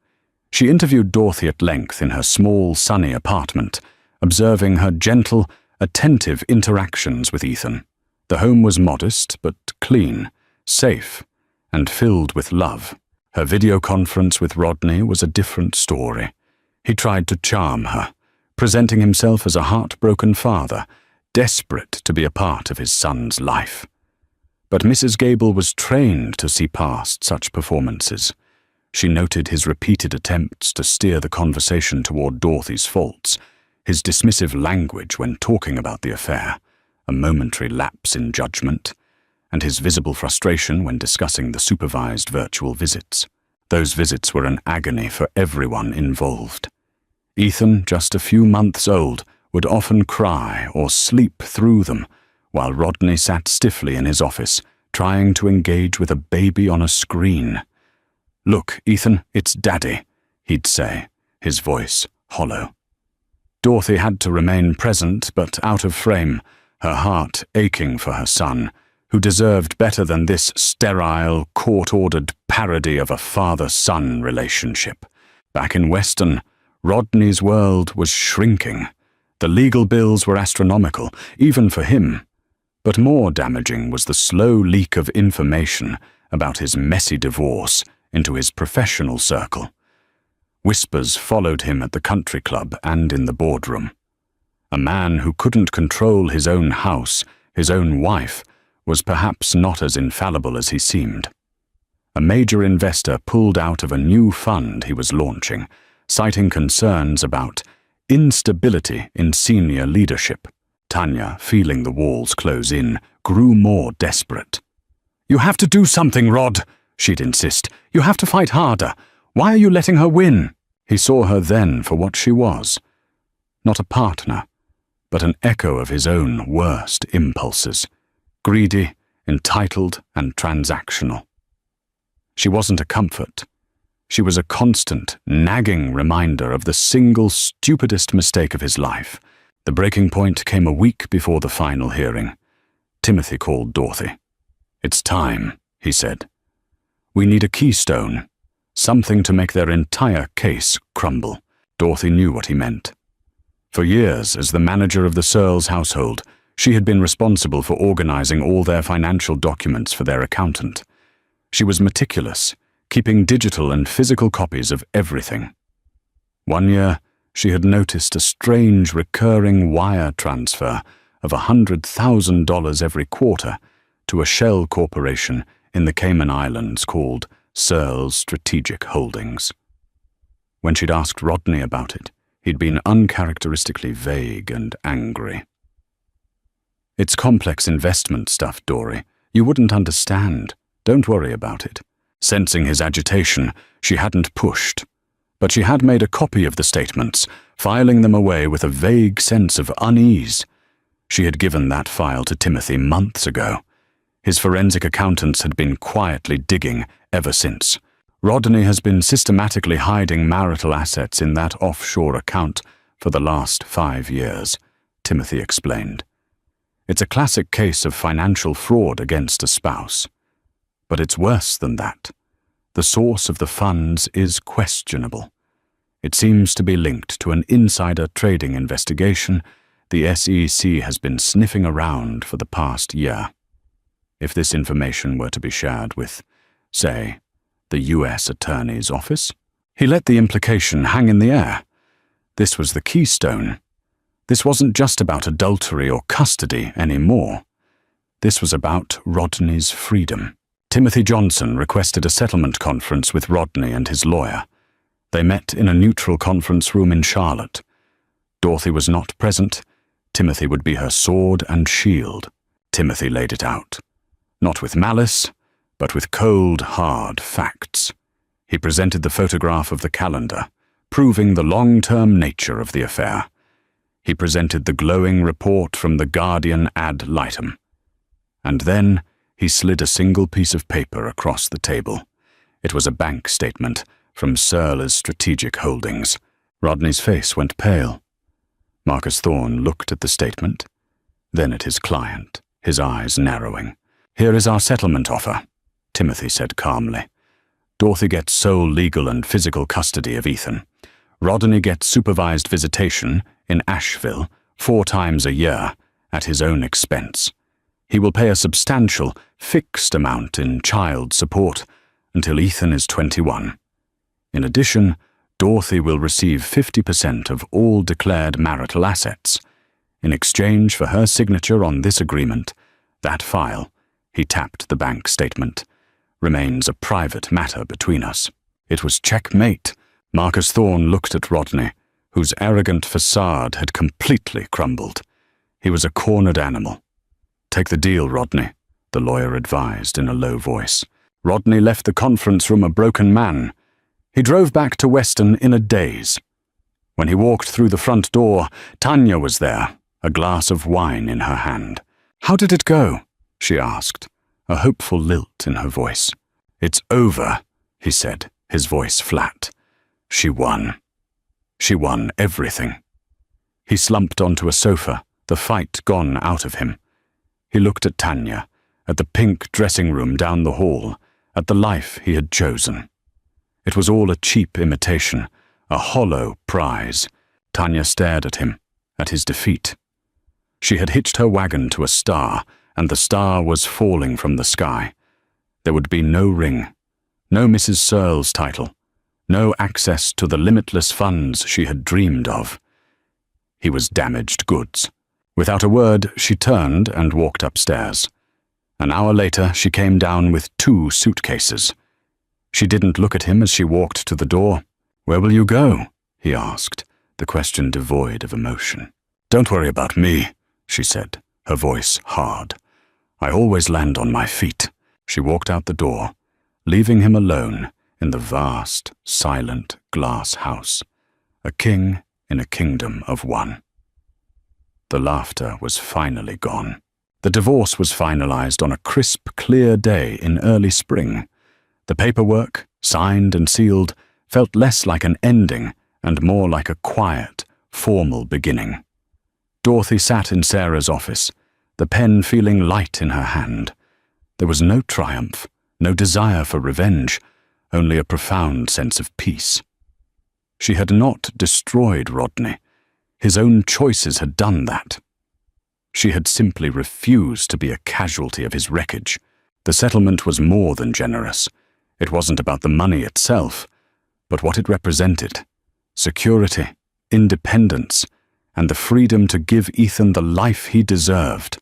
Speaker 1: She interviewed Dorothy at length in her small, sunny apartment, observing her gentle, attentive interactions with Ethan. The home was modest but clean, safe, and filled with love. Her video conference with Rodney was a different story. He tried to charm her, presenting himself as a heartbroken father, desperate to be a part of his son's life. But Mrs. Gable was trained to see past such performances. She noted his repeated attempts to steer the conversation toward Dorothy's faults, his dismissive language when talking about the affair, a momentary lapse in judgment, and his visible frustration when discussing the supervised virtual visits. Those visits were an agony for everyone involved. Ethan, just a few months old, would often cry or sleep through them, while Rodney sat stiffly in his office, trying to engage with a baby on a screen. "Look, Ethan, it's Daddy," he'd say, his voice hollow. Dorothy had to remain present but out of frame, her heart aching for her son, who deserved better than this sterile, court-ordered parody of a father-son relationship. Back in Weston, Rodney's world was shrinking. The legal bills were astronomical, even for him. But more damaging was the slow leak of information about his messy divorce into his professional circle. Whispers followed him at the country club and in the boardroom. A man who couldn't control his own house, his own wife, was perhaps not as infallible as he seemed. A major investor pulled out of a new fund he was launching, citing concerns about instability in senior leadership. Tanya, feeling the walls close in, grew more desperate. "You have to do something, Rod," she'd insist. "You have to fight harder. Why are you letting her win?" He saw her then for what she was. Not a partner, but an echo of his own worst impulses. Greedy, entitled, and transactional. She wasn't a comfort. She was a constant, nagging reminder of the single stupidest mistake of his life. The breaking point came a week before the final hearing. Timothy called Dorothy. "It's time," he said. "We need a keystone, something to make their entire case crumble." Dorothy knew what he meant. For years, as the manager of the Searles household, she had been responsible for organizing all their financial documents for their accountant. She was meticulous, keeping digital and physical copies of everything. One year, she had noticed a strange recurring wire transfer of $100,000 every quarter to a shell corporation in the Cayman Islands called Searles Strategic Holdings. When she'd asked Rodney about it, he'd been uncharacteristically vague and angry. "It's complex investment stuff, Dory. You wouldn't understand. Don't worry about it." Sensing his agitation, she hadn't pushed. But she had made a copy of the statements, filing them away with a vague sense of unease. She had given that file to Timothy months ago. His forensic accountants had been quietly digging ever since. Rodney has been systematically hiding marital assets in that offshore account for the last 5 years, Timothy explained. It's a classic case of financial fraud against a spouse. But it's worse than that. The source of the funds is questionable. It seems to be linked to an insider trading investigation the SEC has been sniffing around for the past year. If this information were to be shared with, say, the U.S. Attorney's Office, he let the implication hang in the air. This was the keystone. This wasn't just about adultery or custody anymore. This was about Rodney's freedom. Timothy Johnson requested a settlement conference with Rodney and his lawyer. They met in a neutral conference room in Charlotte. Dorothy was not present. Timothy would be her sword and shield. Timothy laid it out. Not with malice, but with cold, hard facts. He presented the photograph of the calendar, proving the long-term nature of the affair. He presented the glowing report from the Guardian ad litem. And then he slid a single piece of paper across the table. It was a bank statement from Searle's Strategic Holdings. Rodney's face went pale. Marcus Thorne looked at the statement, then at his client, his eyes narrowing. "Here is our settlement offer," Timothy said calmly. "Dorothy gets sole legal and physical custody of Ethan. Rodney gets supervised visitation in Asheville 4 times a year at his own expense. He will pay a substantial, fixed amount in child support until Ethan is 21. In addition, Dorothy will receive 50% of all declared marital assets. In exchange for her signature on this agreement, that file," he tapped the bank statement, "remains a private matter between us." It was checkmate. Marcus Thorne looked at Rodney, whose arrogant facade had completely crumbled. He was a cornered animal. "Take the deal, Rodney," the lawyer advised in a low voice. Rodney left the conference room a broken man. He drove back to Weston in a daze. When he walked through the front door, Tanya was there, a glass of wine in her hand. "How did it go?" she asked, a hopeful lilt in her voice. "It's over," he said, his voice flat. "She won. She won everything." He slumped onto a sofa, the fight gone out of him. He looked at Tanya, at the pink dressing room down the hall, at the life he had chosen. It was all a cheap imitation, a hollow prize. Tanya stared at him, at his defeat. She had hitched her wagon to a star, and the star was falling from the sky. There would be no ring, no Mrs. Searle's title, no access to the limitless funds she had dreamed of. He was damaged goods. Without a word, she turned and walked upstairs. An hour later, she came down with 2 suitcases. She didn't look at him as she walked to the door. "Where will you go?" he asked, the question devoid of emotion. "Don't worry about me," she said, her voice hard. "I always land on my feet." She walked out the door, leaving him alone in the vast, silent glass house, a king in a kingdom of one. The laughter was finally gone. The divorce was finalized on a crisp, clear day in early spring. The paperwork, signed and sealed, felt less like an ending and more like a quiet, formal beginning. Dorothy sat in Sarah's office, the pen feeling light in her hand. There was no triumph, no desire for revenge, only a profound sense of peace. She had not destroyed Rodney. His own choices had done that. She had simply refused to be a casualty of his wreckage. The settlement was more than generous. It wasn't about the money itself, but what it represented: security, independence, and the freedom to give Ethan the life he deserved,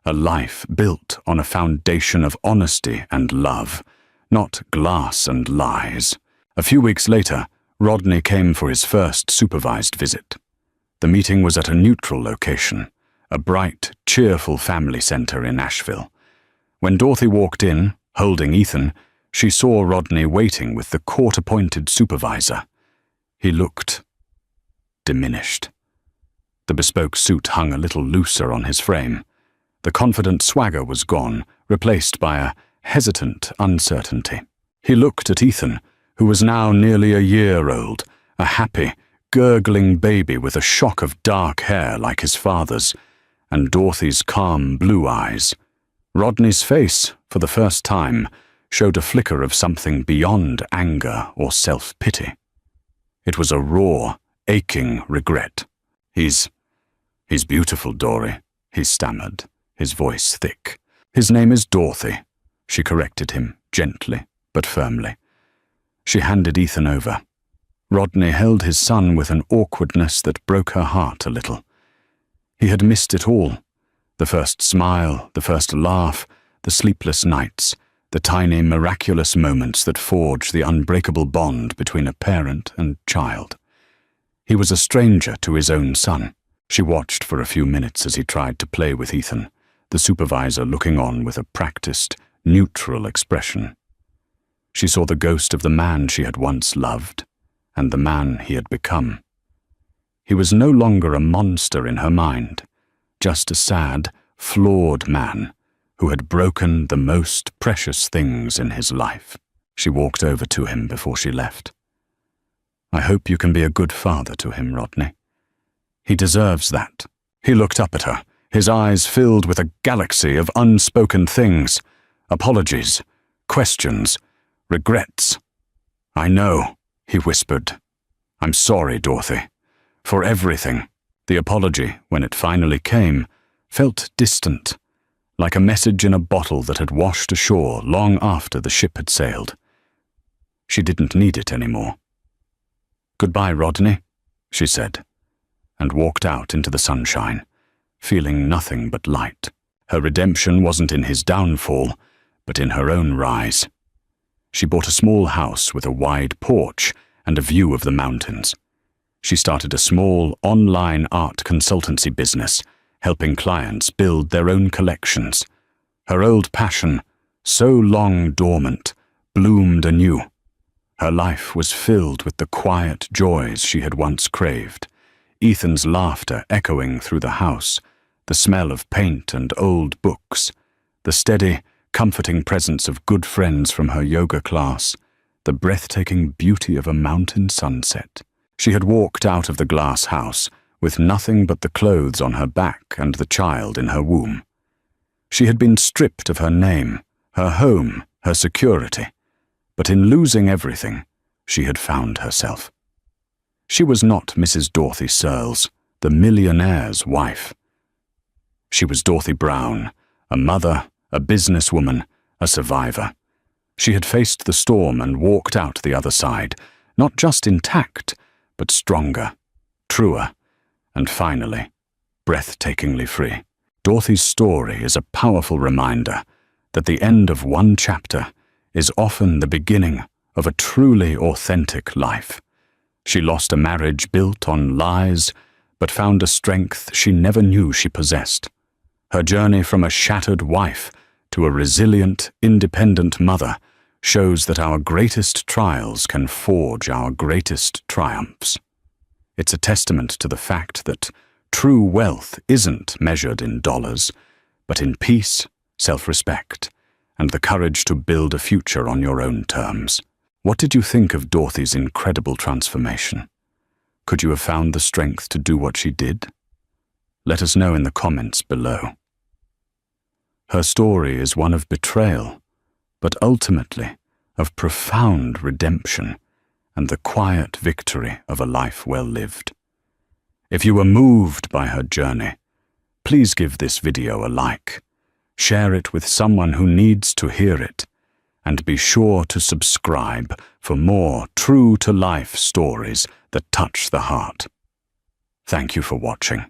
Speaker 1: a life built on a foundation of honesty and love, not glass and lies. A few weeks later, Rodney came for his first supervised visit. The meeting was at a neutral location, a bright, cheerful family center in Asheville. When Dorothy walked in, holding Ethan, she saw Rodney waiting with the court-appointed supervisor. He looked diminished. The bespoke suit hung a little looser on his frame. The confident swagger was gone, replaced by a hesitant uncertainty. He looked at Ethan, who was now nearly a year old, a happy, gurgling baby with a shock of dark hair like his father's, and Dorothy's calm blue eyes. Rodney's face, for the first time, showed a flicker of something beyond anger or self-pity. It was a raw, aching regret. He's beautiful, Dory, he stammered, his voice thick. His name is Dorothy, she corrected him, gently but firmly. She handed Ethan over. Rodney held his son with an awkwardness that broke her heart a little. He had missed it all. The first smile, the first laugh, the sleepless nights, the tiny miraculous moments that forge the unbreakable bond between a parent and child. He was a stranger to his own son. She watched for a few minutes as he tried to play with Ethan, the supervisor looking on with a practiced, neutral expression. She saw the ghost of the man she had once loved, and the man he had become. He was no longer a monster in her mind, just a sad, flawed man who had broken the most precious things in his life. She walked over to him before she left. I hope you can be a good father to him, Rodney. He deserves that. He looked up at her, his eyes filled with a galaxy of unspoken things, apologies, questions, regrets. I know, he whispered. I'm sorry, Dorothy, for everything. The apology, when it finally came, felt distant, like a message in a bottle that had washed ashore long after the ship had sailed. She didn't need it anymore. Goodbye, Rodney, she said, and walked out into the sunshine, feeling nothing but light. Her redemption wasn't in his downfall, but in her own rise. She bought a small house with a wide porch and a view of the mountains. She started a small online art consultancy business, helping clients build their own collections. Her old passion, so long dormant, bloomed anew. Her life was filled with the quiet joys she had once craved. Ethan's laughter echoing through the house, the smell of paint and old books, the steady, comforting presence of good friends from her yoga class, the breathtaking beauty of a mountain sunset. She had walked out of the glass house with nothing but the clothes on her back and the child in her womb. She had been stripped of her name, her home, her security, but in losing everything, she had found herself. She was not Mrs. Dorothy Searles, the millionaire's wife. She was Dorothy Brown, a mother, a businesswoman, a survivor. She had faced the storm and walked out the other side, not just intact, but stronger, truer, and finally, breathtakingly free. Dorothy's story is a powerful reminder that the end of one chapter is often the beginning of a truly authentic life. She lost a marriage built on lies, but found a strength she never knew she possessed. Her journey from a shattered wife to a resilient, independent mother shows that our greatest trials can forge our greatest triumphs. It's a testament to the fact that true wealth isn't measured in dollars, but in peace, self-respect, and the courage to build a future on your own terms. What did you think of Dorothy's incredible transformation? Could you have found the strength to do what she did? Let us know in the comments below. Her story is one of betrayal, but ultimately of profound redemption and the quiet victory of a life well lived. If you were moved by her journey, please give this video a like, share it with someone who needs to hear it, and be sure to subscribe for more true-to-life stories that touch the heart. Thank you for watching.